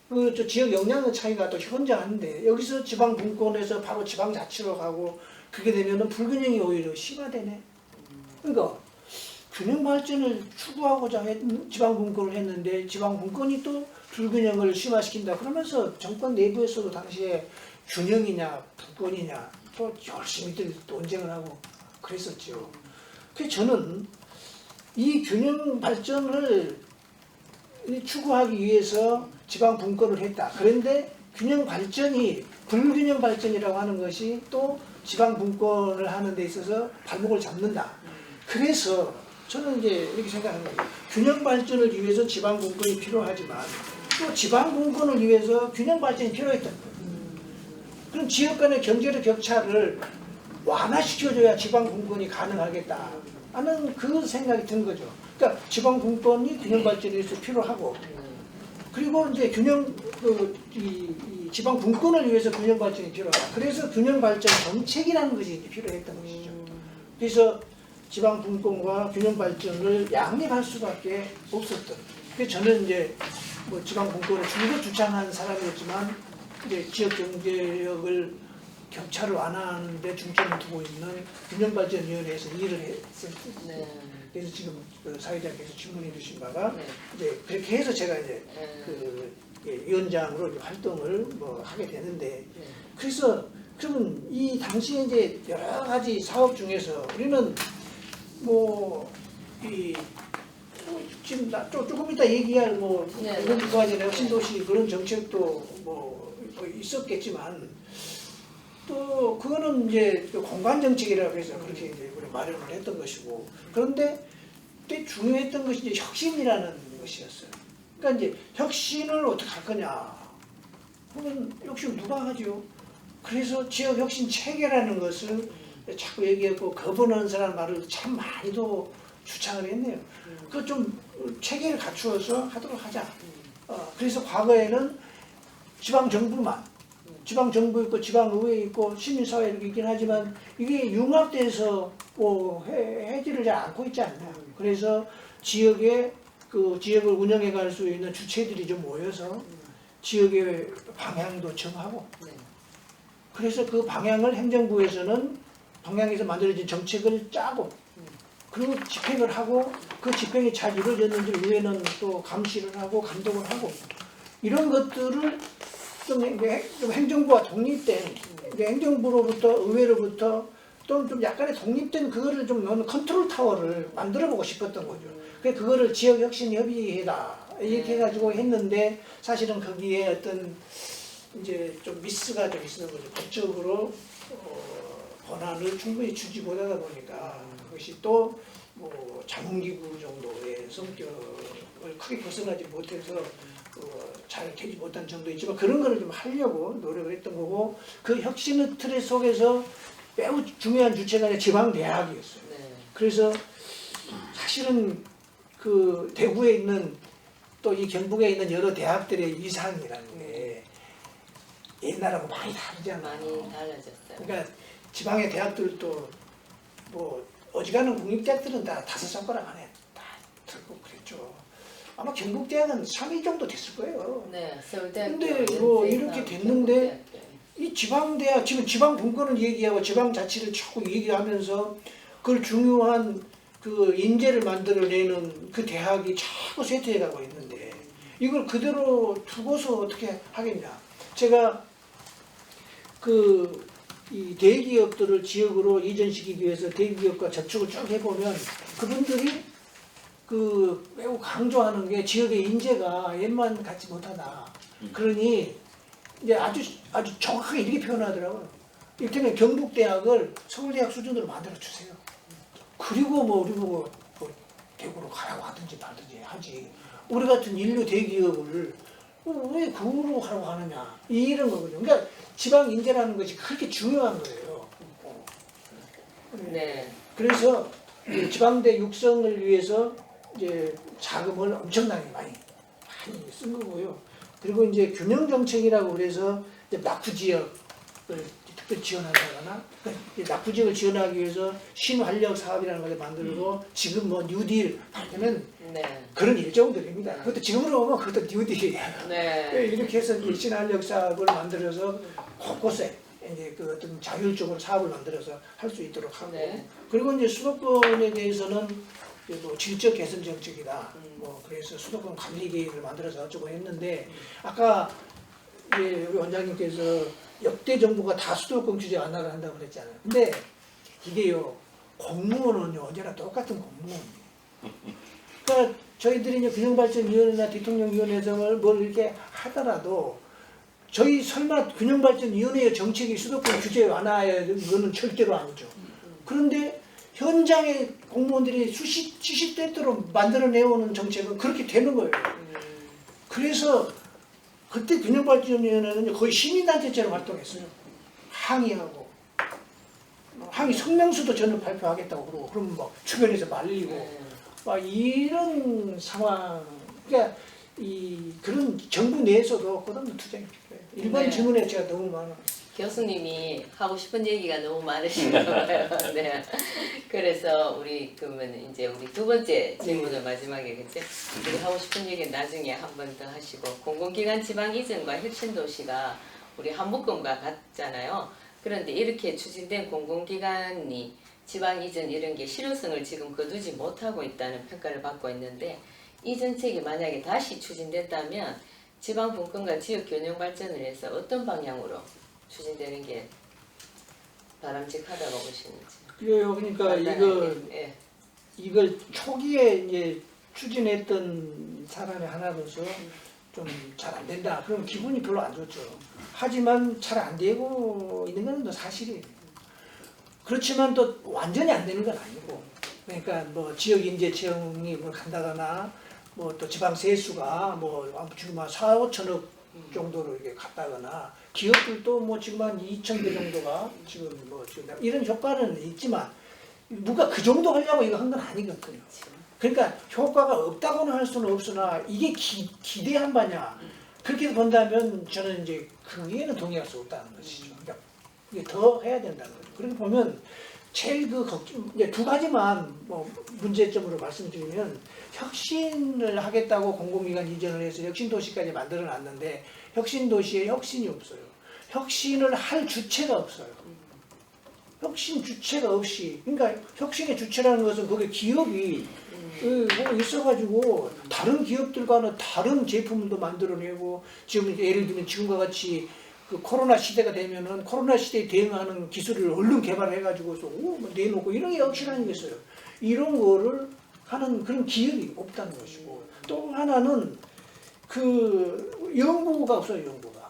그 지역 역량의 차이가 또 현저한데 여기서 지방 분권에서 바로 지방 자치로 가고 그렇게 되면은 불균형이 오히려 심화되네. 그러니까 균형 발전을 추구하고자 지방 분권을 했는데 지방 분권이 또 불균형을 심화시킨다. 그러면서 정권 내부에서도 당시에 균형이냐 분권이냐 또 열심히들 논쟁을 하고 그랬었죠. 그래서 저는 이 균형 발전을 추구하기 위해서 지방 분권을 했다. 그런데 균형 발전이 불균형 발전이라고 하는 것이 또 지방 분권을 하는 데 있어서 발목을 잡는다. 그래서 저는 이제 이렇게 생각합니다. 균형 발전을 위해서 지방 분권이 필요하지만 또 지방 분권을 위해서 균형 발전이 필요했던 거예요. 그럼 지역 간의 경제적 격차를 완화시켜줘야 지방분권이 가능하겠다 하는 그 생각이 든 거죠. 그러니까 지방분권이 균형발전에 위해서 필요하고 그리고 이제 이 지방분권을 위해서 균형발전이 필요하다. 그래서 균형발전 정책이라는 것이 필요했던 것이죠. 그래서 지방분권과 균형발전을 양립할 수밖에 없었던. 그래서 저는 이제 뭐 지방분권을 줄곧 주창한 사람이었지만 이제 지역 경제력을 격차를 완화하는 데 중점을 두고 있는 균형발전위원회에서 일을 했어요. 네. 그래서 지금 그 사회자께서 질문해 주신 바가 네. 이제 그렇게 해서 제가 이제 그 위원장으로 이제 활동을 뭐 하게 되는데 네. 그래서 그러면 이 당시에 이제 여러 가지 사업 중에서 우리는 뭐 이 지금 조금 이따 얘기할 뭐 네. 이런 것까지는 신도시 그런 정책도 뭐 있었겠지만 또 그거는 이제 공간 정책이라고 해서 그렇게 이제 우리 마련을 했던 것이고 그런데 또 중요했던 것이 이제 혁신이라는 것이었어요. 그러니까 이제 혁신을 어떻게 할 거냐? 그러면 혁신 누가 하죠? 그래서 지역 혁신 체계라는 것을 자꾸 얘기했고 거버넌스라는 말을 참 많이도 주창을 했네요. 그 좀 체계를 갖추어서 하도록 하자. 그래서 과거에는 지방 정부만 지방 정부 있고 지방 의회 있고 시민사회 이렇게 있긴 하지만 이게 융합돼서 뭐 해지를 잘 않고 있지 않냐. 그래서 지역에 그 지역을 운영해 갈 수 있는 주체들이 좀 모여서 지역의 방향도 정하고 네. 그래서 그 방향을 행정부에서는 방향에서 만들어진 정책을 짜고 그리고 집행을 하고 그 집행이 잘 이루어졌는지 의회는 또 감시를 하고 감독을 하고 이런 것들을 좀 행정부와 독립된 행정부로부터 의회로부터 또는 좀 약간의 독립된 그거를 좀 넣는 컨트롤 타워를 만들어보고 싶었던 거죠. 그래서 그거를 지역혁신협의회다 이렇게 해가지고 했는데 사실은 거기에 어떤 이제 좀 미스가 좀 있었던 거죠. 법적으로 권한을 충분히 주지 못하다 보니까 그것이 또 뭐 자문기구 정도의 성격을 크게 벗어나지 못해서 잘 되지 못한 정도 있지만 그런 거를 좀 하려고 노력을 했던 거고 그 혁신의 틀 속에서 매우 중요한 주체가 지방대학이었어요. 네. 그래서 사실은 그 대구에 있는 또 이 경북에 있는 여러 대학들의 위상이라는 게 옛날하고 많이 다르잖아요. 많이 달라졌어요. 그러니까 지방의 대학들도 뭐 어지간한 국립대학들은 다 5손가락 안에 다 들고 그랬죠. 아마 경북대학은 3위 정도 됐을 거예요. 네, 서울대학교. 근데 뭐 연세대, 이렇게 됐는데 경북대학교. 이 지방대학 지금 지방분권을 얘기하고 지방자치를 자꾸 얘기하면서 그걸 중요한 그 인재를 만들어내는 그 대학이 자꾸 쇠퇴해가고 있는데 이걸 그대로 두고서 어떻게 하겠냐? 제가 이 대기업들을 지역으로 이전시키기 위해서 대기업과 접촉을 쭉 해보면 그분들이 그 매우 강조하는 게 지역의 인재가 옛만 같지 못하다. 그러니 이제 아주 정확하게 이렇게 표현하더라고요. 이를테면 경북대학을 서울대학 수준으로 만들어 주세요. 그리고 뭐 우리 보고 뭐 대구로 가라고 하든지 말든지 하지. 우리 같은 인류 대기업을 왜 그으로 하라고 하느냐 이런 거거든요. 그러니까 지방 인재라는 것이 그렇게 중요한 거예요. 네. 그래서 지방대 육성을 위해서 이제 자금을 엄청나게 많이 쓴 거고요. 그리고 이제 균형 정책이라고 그래서 이제 낙후 지역을 특별히 지원한다거나 낙후 지역을 지원하기 위해서 신활력 사업이라는 것을 만들고 지금 뭐 뉴딜 하면 네. 그런 일정들입니다. 그것도 지금으로 보면 그것도 뉴딜이에요. 네. 이렇게 해서 이제 신활력 사업을 만들어서 곳곳에 이제 그 어떤 자율적으로 사업을 만들어서 할 수 있도록 하고 네. 그리고 이제 수도권에 대해서는 뭐 질적 개선 정책이다. 뭐 그래서 수도권 관리 계획을 만들어서 어쩌고 했는데 아까 우리 원장님께서 역대 정부가 다 수도권 규제 완화를 한다고 그랬잖아요. 근데 이게요 공무원은요 언제나 똑같은 공무원이에요. 그러니까 저희들이 이제 균형발전위원회나 대통령위원회에서 뭘 이렇게 하더라도 저희 설마 균형발전위원회의 정책이 수도권 규제 완화의 거는 절대로 아니죠. 그런데 현장의 공무원들이 시시때때로 만들어내오는 정책은 그렇게 되는 거예요. 그래서 그때 균형발전위원회는 거의 시민단체처럼 활동했어요. 항의하고 항의 성명서도 저는 발표하겠다고 그러고 그러면 뭐 주변에서 말리고 네. 막 이런 상황 그러니까 그런 정부 내에서도 끝없는 투쟁이 필요해요. 일반 네. 질문에 제가 너무 많아. 교수님이 하고 싶은 얘기가 너무 많으신가 봐요. 네. 그래서 우리 그러면 이제 우리 두 번째 질문을 마지막에 그치? 우리 하고 싶은 얘기는 나중에 한 번 더 하시고 공공기관 지방 이전과 혁신도시가 우리 한묶음과 같잖아요. 그런데 이렇게 추진된 공공기관이 지방 이전 이런 게 실효성을 지금 거두지 못하고 있다는 평가를 받고 있는데 이 정책이 만약에 다시 추진됐다면 지방 분권과 지역 균형 발전을 해서 어떤 방향으로 추진되는 게 바람직하다고 보시는지. 그래요. 그러니까 예. 이걸 초기에 이제 추진했던 사람의 하나로서 좀 잘 안 된다. 그럼 기분이 별로 안 좋죠. 하지만 잘 안 되고 있는 건 또 사실이에요. 그렇지만 또 완전히 안 되는 건 아니고. 그러니까 뭐 지역 인재 채용이 뭐 간다거나 뭐 또 지방 세수가 뭐 지금 한 4, 5천억 정도로 이렇게 갔다거나 기업들도 뭐 지금 한 2천 개 정도가 지금 뭐 지금 이런 효과는 있지만 누가 그 정도 하려고 이거 한 건 아니거든요. 그러니까 효과가 없다고는 할 수는 없으나 이게 기대한 바냐 그렇게 본다면 저는 이제 그에는 동의할 수 없다는 것이죠. 그러니까 이게 더 해야 된다는 거죠. 그렇게 보면 제일 그 걱정 이제 두 가지만 뭐 문제점으로 말씀드리면 혁신을 하겠다고 공공기관 이전을 해서 혁신도시까지 만들어놨는데 혁신도시에 혁신이 없어요. 혁신을 할 주체가 없어요. 혁신 주체가 없이 그러니까 혁신의 주체라는 것은 거기에 기업이 뭐 있어가지고 다른 기업들과는 다른 제품도 만들어내고 지금 예를 들면 지금과 같이 그 코로나 시대가 되면은 코로나 시대에 대응하는 기술을 얼른 개발해가지고서 뭐 내놓고 이런 게 혁신 아니겠어요. 이런 거를 하는 그런 기업이 없다는 것이고 또 하나는 그 연구가 없어요. 연구가.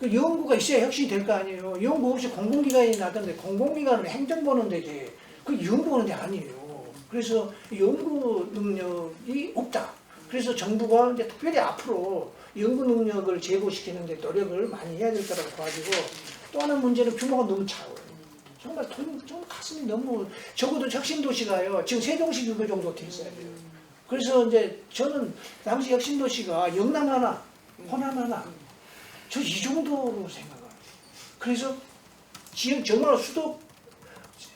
그 연구가 있어야 혁신이 될 거 아니에요. 연구 없이 공공기관이 나던데 공공기관은 행정 보는 데지 그 연구 보는 데 아니에요. 그래서 연구 능력이 없다. 그래서 정부가 이제 특별히 앞으로 연구 능력을 제고시키는 데 노력을 많이 해야 될 거라고 봐가지고 또 하나 문제는 규모가 너무 작아요. 정말 정말 가슴이 너무 적어도 혁신도시가요. 지금 세종시 규모 정도 돼 있어야 돼요. 그래서 이제 저는 당시 혁신도시가 영남 하나, 호남 하나 저 이 정도로 생각합니다. 그래서 지역 정말 수도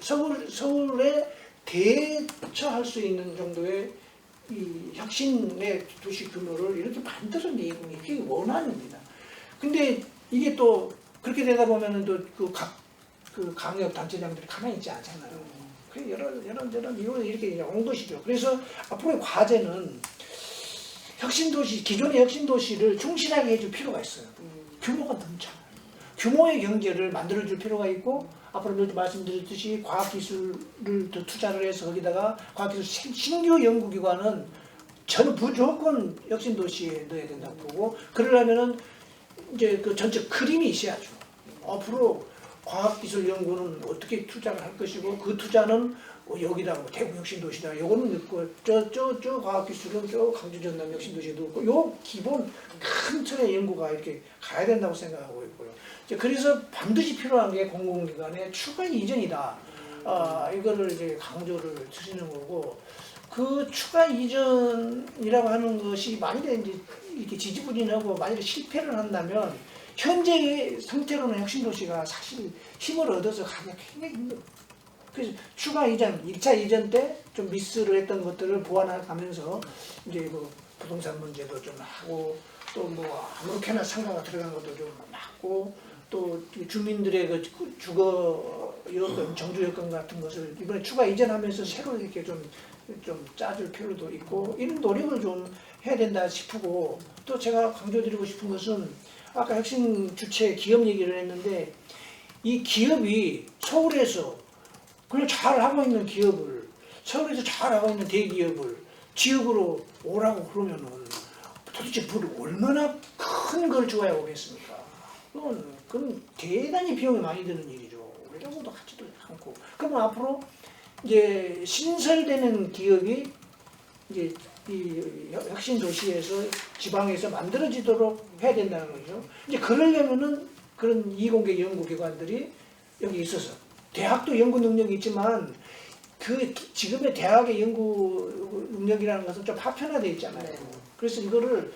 서울에 대처할 수 있는 정도의 이 혁신의 도시 규모를 이렇게 만들어내고 이게 원안입니다. 근데 이게 또 그렇게 되다 보면은 또 그 강력 단체장들이 가만히 있지 않잖아요. 그 이런 이유로 이렇게 이제 온 것이죠. 그래서 앞으로의 과제는 혁신도시 기존의 혁신도시를 충실하게 해줄 필요가 있어요. 규모가 너무 작아요. 규모의 경제를 만들어줄 필요가 있고 앞으로 말씀드렸듯이 과학기술을 더 투자를 해서 거기다가 과학기술 신규 연구기관은 저는 무조건 혁신도시에 넣어야 된다고 보고 그러려면은 이제 그 전체 그림이 있어야죠. 앞으로 과학기술 연구는 어떻게 투자를 할 것이고 그 투자는 여기다가 대구 혁신도시다. 요거는 넣고 저 과학기술은 저 강주 전남 혁신도시에 넣고 요 기본 큰 틀의 연구가 이렇게 가야 된다고 생각하고 있고요. 그래서 반드시 필요한 게 공공기관의 추가 이전이다. 이거를 이제 강조를 드리는 거고 그 추가 이전이라고 하는 것이 만약에 이제 이렇게 지지부진하고 만약에 실패를 한다면 현재의 상태로는 혁신도시가 사실 힘을 얻어서 가기가 굉장히 힘들어요. 그래서 추가 이전, 1차 이전 때 좀 미스를 했던 것들을 보완하면서 이제 뭐 부동산 문제도 좀 하고 또 뭐 아무렇게나 상가가 들어간 것도 좀 막고 또 주민들의 그 주거 여건, 정주 여건 같은 것을 이번에 추가 이전하면서 새로 이렇게 좀 짜줄 필요도 있고 이런 노력을 좀 해야 된다 싶고 또 제가 강조드리고 싶은 것은 아까 혁신 주체 기업 얘기를 했는데 이 기업이 서울에서 그냥 잘하고 있는 기업을 서울에서 잘하고 있는 대기업을 지역으로 오라고 그러면은 도대체 뭘 얼마나 큰 걸 좋아해 오겠습니까? 그건 대단히 비용이 많이 드는 일이죠. 우리하고도 같지도 않고. 그러면 앞으로 이제 신설되는 기업이 이제 이 혁신 도시에서 지방에서 만들어지도록 해야 된다는 거죠. 이제 그러려면은 그런 이공계 연구기관들이 여기 있어서 대학도 연구 능력이 있지만 그 지금의 대학의 연구 능력이라는 것은 좀 파편화되어 있잖아요. 네. 그래서 이거를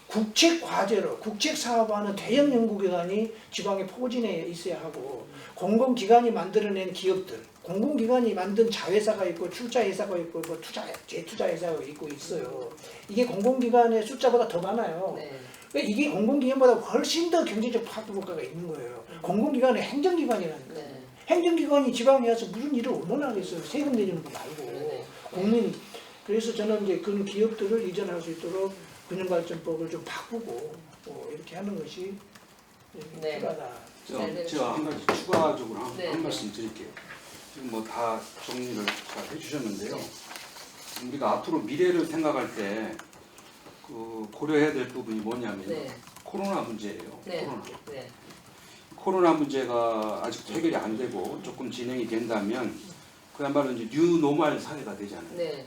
국책 과제로 국책 사업하는 대형 연구기관이 지방에 포진해 있어야 하고 공공기관이 만들어낸 기업들, 공공기관이 만든 자회사가 있고 출자회사가 있고 뭐 재투자회사가 있고 있어요. 이게 공공기관의 숫자보다 더 많아요. 네. 그러니까 이게 공공기관보다 효더 경제적 파급 효과가 있는 거예요. 공공기관은 행정기관이라니까. 네. 행정기관이 지방에 와서 무슨 일을 얼마나 하겠어요. 세금 내주는 거 말고. 네. 국민. 그래서 저는 이제 그런 기업들을 이전할 수 있도록 균형발전법을 좀 바꾸고 이렇게 하는 것이 네. 필요하다. 제가 한 가지 추가적으로 네. 한 말씀 드릴게요. 지금 뭐 다 정리를 잘 해주셨는데요. 우리가 앞으로 미래를 생각할 때 그 고려해야 될 부분이 뭐냐면 네. 코로나 문제예요. 네. 코로나. 네. 코로나 문제가 아직도 해결이 안 되고 조금 진행이 된다면 그야말로 이제 뉴노멀 사회가 되잖아요. 네.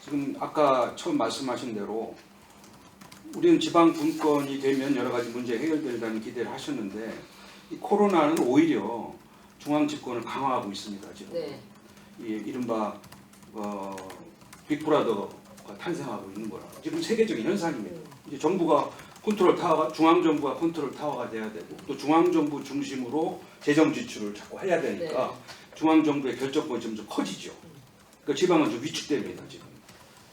지금 아까 처음 말씀하신 대로 우리는 지방 분권이 되면 여러 가지 문제가 해결된다는 기대를 하셨는데 이 코로나는 오히려 중앙 집권을 강화하고 있습니다. 지금 네. 이 이른바 빅브라더가 탄생하고 있는 거라 지금 세계적인 현상입니다. 이제 정부가 컨트롤 타워가 중앙 정부가 컨트롤 타워가 돼야 되고 또 중앙 정부 중심으로 재정 지출을 자꾸 해야 되니까 네. 중앙 정부의 결정권이 점점 커지죠. 그러니까 지방은 좀 위축됩니다 지금.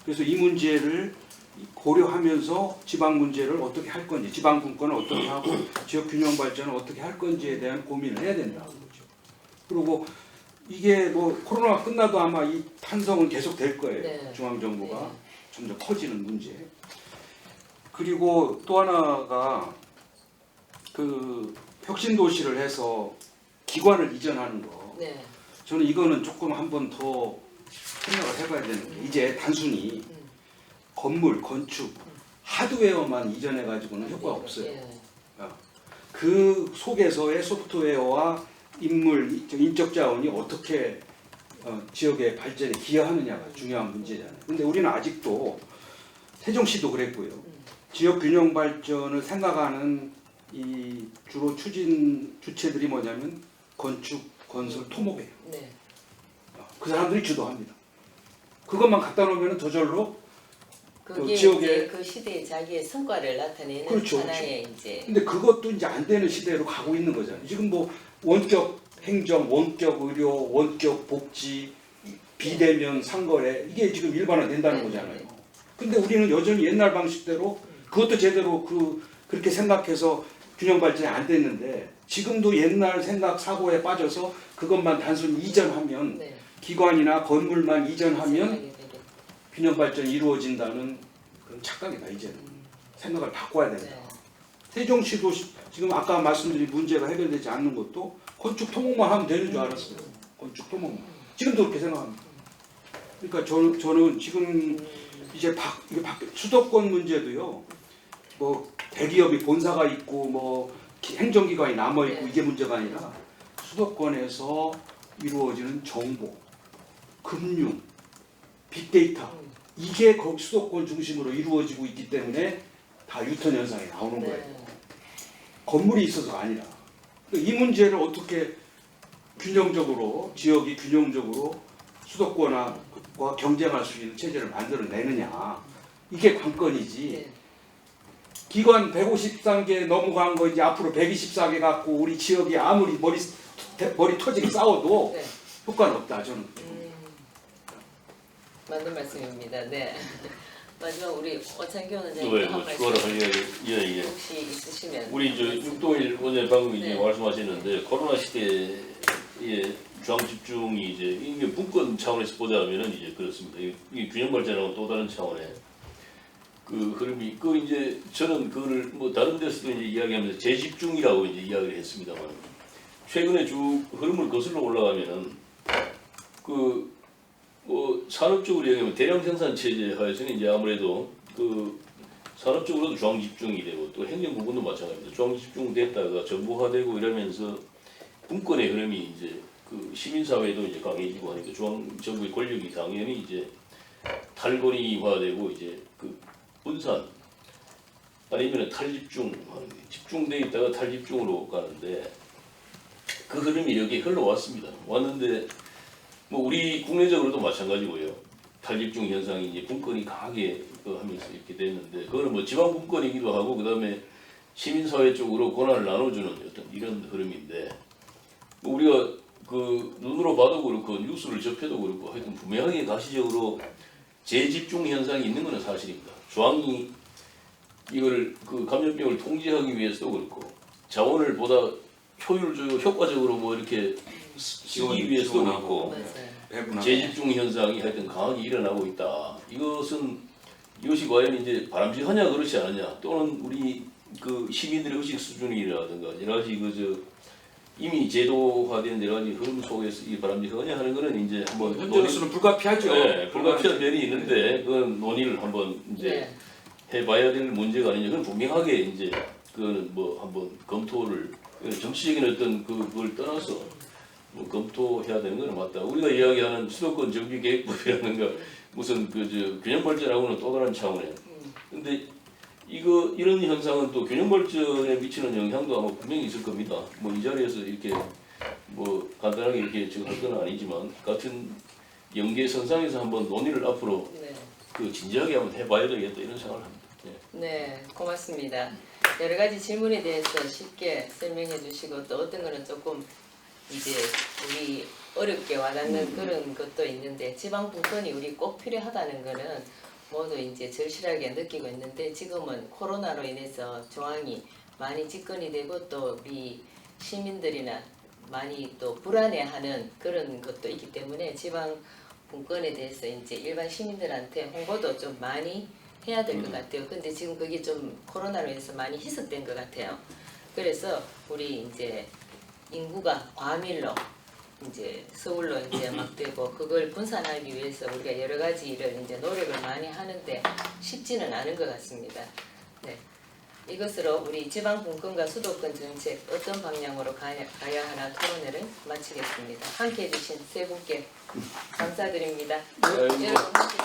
그래서 이 문제를 고려하면서 지방 문제를 어떻게 할 건지, 지방 분권을 어떻게 하고 지역 균형 발전을 어떻게 할 건지에 대한 고민을 해야 된다는 거죠. 그리고 이게 뭐 코로나가 끝나도 아마 이 탄성은 계속 될 거예요. 네. 중앙 정부가 네. 점점 커지는 문제. 그리고 또 하나가 그 혁신 도시를 해서 기관을 이전하는 거. 네. 저는 이거는 조금 한번 더 생각을 해봐야 되는 게 이제 단순히 건물, 건축, 하드웨어만 이전해 가지고는 효과가 없어요. 예. 그 속에서의 소프트웨어와 인물, 인적 자원이 어떻게 지역의 발전에 기여하느냐가 중요한 문제잖아요. 근데 우리는 아직도 세종시도 그랬고요. 지역 균형 발전을 생각하는 이 주로 추진 주체들이 뭐냐면 건축, 건설, 토목이에요. 네. 그 사람들이 주도합니다. 그것만 갖다 놓으면 저절로 그게 지역에- 이제 그 시대의 자기의 성과를 나타내는 그렇죠, 하나의 이제 근데 그것도 이제 안 되는 시대로 가고 있는 거잖아요. 지금 뭐 원격 행정, 원격 의료, 원격 복지, 비대면 상거래 이게 지금 일반화된다는 네, 거잖아요. 네. 근데 우리는 여전히 옛날 방식대로 그것도 제대로 그렇게 생각해서 균형 발전이 안 됐는데 지금도 옛날 생각 사고에 빠져서 그것만 단순히 이전하면 네. 기관이나 건물만 이전하면 생각이 되게- 균형 발전이 이루어진다는 그런 착각이다 이제는. 생각을 바꿔야 된다. 네. 세종시도 지금 아까 말씀드린 문제가 해결되지 않는 것도 건축 토목만 하면 되는 줄 알았어요. 건축 토목만. 지금도 그렇게 생각합니다. 그러니까 저는 지금 이제 수도권 문제도요. 뭐 대기업이 본사가 있고 뭐 행정기관이 남아 있고 네. 이게 문제가 아니라 수도권에서 이루어지는 정보, 금융, 빅데이터 이게 거기 수도권 중심으로 이루어지고 있기 때문에 다 유턴 현상이 나오는 거예요. 네. 건물이 있어서가 아니라 이 문제를 어떻게 균형적으로 지역이 균형적으로 수도권과 경쟁할 수 있는 체제를 만들어내느냐 이게 관건이지. 네. 기관 153개 넘어간 거 이제 앞으로 124개 갖고 우리 지역이 아무리 머리 터지게 싸워도 네. 효과는 없다 저는. 맞는 말씀입니다. 네. 마지막 우리 어창기 원장님 또왜 한 뭐 말씀 추가로 할 이야기 혹시 있으시면 우리 이제 육동일 원장님 방금 이제 네. 말씀하셨는데 코로나 시대에 중앙 집중이 이제 이게 분권 차원에서 보자면은 이제 그렇습니다. 이 균형 발전하고 또 다른 차원의 그 흐름이 그 이제 저는 그거를 뭐 다른 데서도 이제 이야기하면서 재집중이라고 이제 이야기를 했습니다만 최근에 쭉 흐름을 거슬러 올라가면은 그 뭐 산업적으로 얘기하면 대량 생산 체제 하에서는 이제 아무래도 그 산업적으로도 중앙 집중이 되고 또 행정 부분도 마찬가지입니다. 중앙 집중됐다가 정부화되고 이러면서 분권의 흐름이 이제 그 시민사회도 이제 강해지고 하니까 중앙 정부의 권력이 당연히 이제 탈거리화되고 이제 그 분산 아니면 탈집중, 집중돼 있다가 탈집중으로 가는데 그 흐름이 여기 흘러왔습니다. 왔는데 뭐 우리 국내적으로도 마찬가지고요. 탈집중 현상이 이제 분권이 강하게 하면서 이렇게 됐는데 그거는 뭐 지방 분권이기도 하고 그다음에 시민사회 쪽으로 권한을 나눠주는 어떤 이런 흐름인데 뭐 우리가 그 눈으로 봐도 그렇고 뉴스를 접해도 그렇고 하여튼 분명하게 가시적으로 재집중 현상이 있는 것은 사실입니다. 중앙이 이걸 그 감염병을 통제하기 위해서도 그렇고 자원을 보다 효율적으로 효과적으로 뭐 이렇게 쓰기 위해서도 그렇고 맞아요. 재집중 현상이 하여튼 강하게 일어나고 있다. 이것이 과연 이제 바람직하냐 그렇지 않느냐 또는 우리 그 시민들의 의식 수준이라든가 여러 가지 이미 제도화된 여러 가지 흐름 속에서 이 바람직하냐 하는 거는 이제 한번 현재로서는 불가피하죠. 네, 불가피한 면이 있는데 그건 논의를 한번 이제 해봐야 될 문제가 아니냐. 그건 분명하게 이제 그거는 뭐 한번 검토를 정치적인 어떤 그걸 떠나서 뭐 검토해야 되는 건 맞다. 우리가 이야기하는 수도권 정비 계획법이라는 거 무슨 균형 발전하고는 또 다른 차원에. 근데 이런 현상은 또 균형 발전에 미치는 영향도 아마 분명히 있을 겁니다. 뭐 이 자리에서 이렇게 뭐 간단하게 이렇게 지금 할 건 아니지만 같은 연계선상에서 한번 논의를 앞으로 네. 그 진지하게 한번 해봐야 되겠다 이런 생각을 합니다. 네, 고맙습니다. 여러 가지 질문에 대해서 쉽게 설명해 주시고 또 어떤 거는 조금 이제 우리 어렵게 와닿는 그런 것도 있는데 지방 분권이 우리 꼭 필요하다는 거는 모두 이제 절실하게 느끼고 있는데 지금은 코로나로 인해서 중앙이 많이 집권이 되고 또 우리 시민들이나 많이 또 불안해하는 그런 것도 있기 때문에 지방 분권에 대해서 이제 일반 시민들한테 홍보도 좀 많이 해야 될 것 같아요. 근데 지금 그게 좀 코로나로 인해서 많이 희석된 것 같아요. 그래서 우리 이제 인구가 과밀로 이제 서울로 이제 막 되고 그걸 분산하기 위해서 우리가 여러 가지를 이제 노력을 많이 하는데 쉽지는 않은 것 같습니다. 네. 이것으로 우리 지방 분권과 수도권 정책 어떤 방향으로 가야 하나 토론회를 마치겠습니다. 함께 해주신 세 분께 감사드립니다. 여러분 함께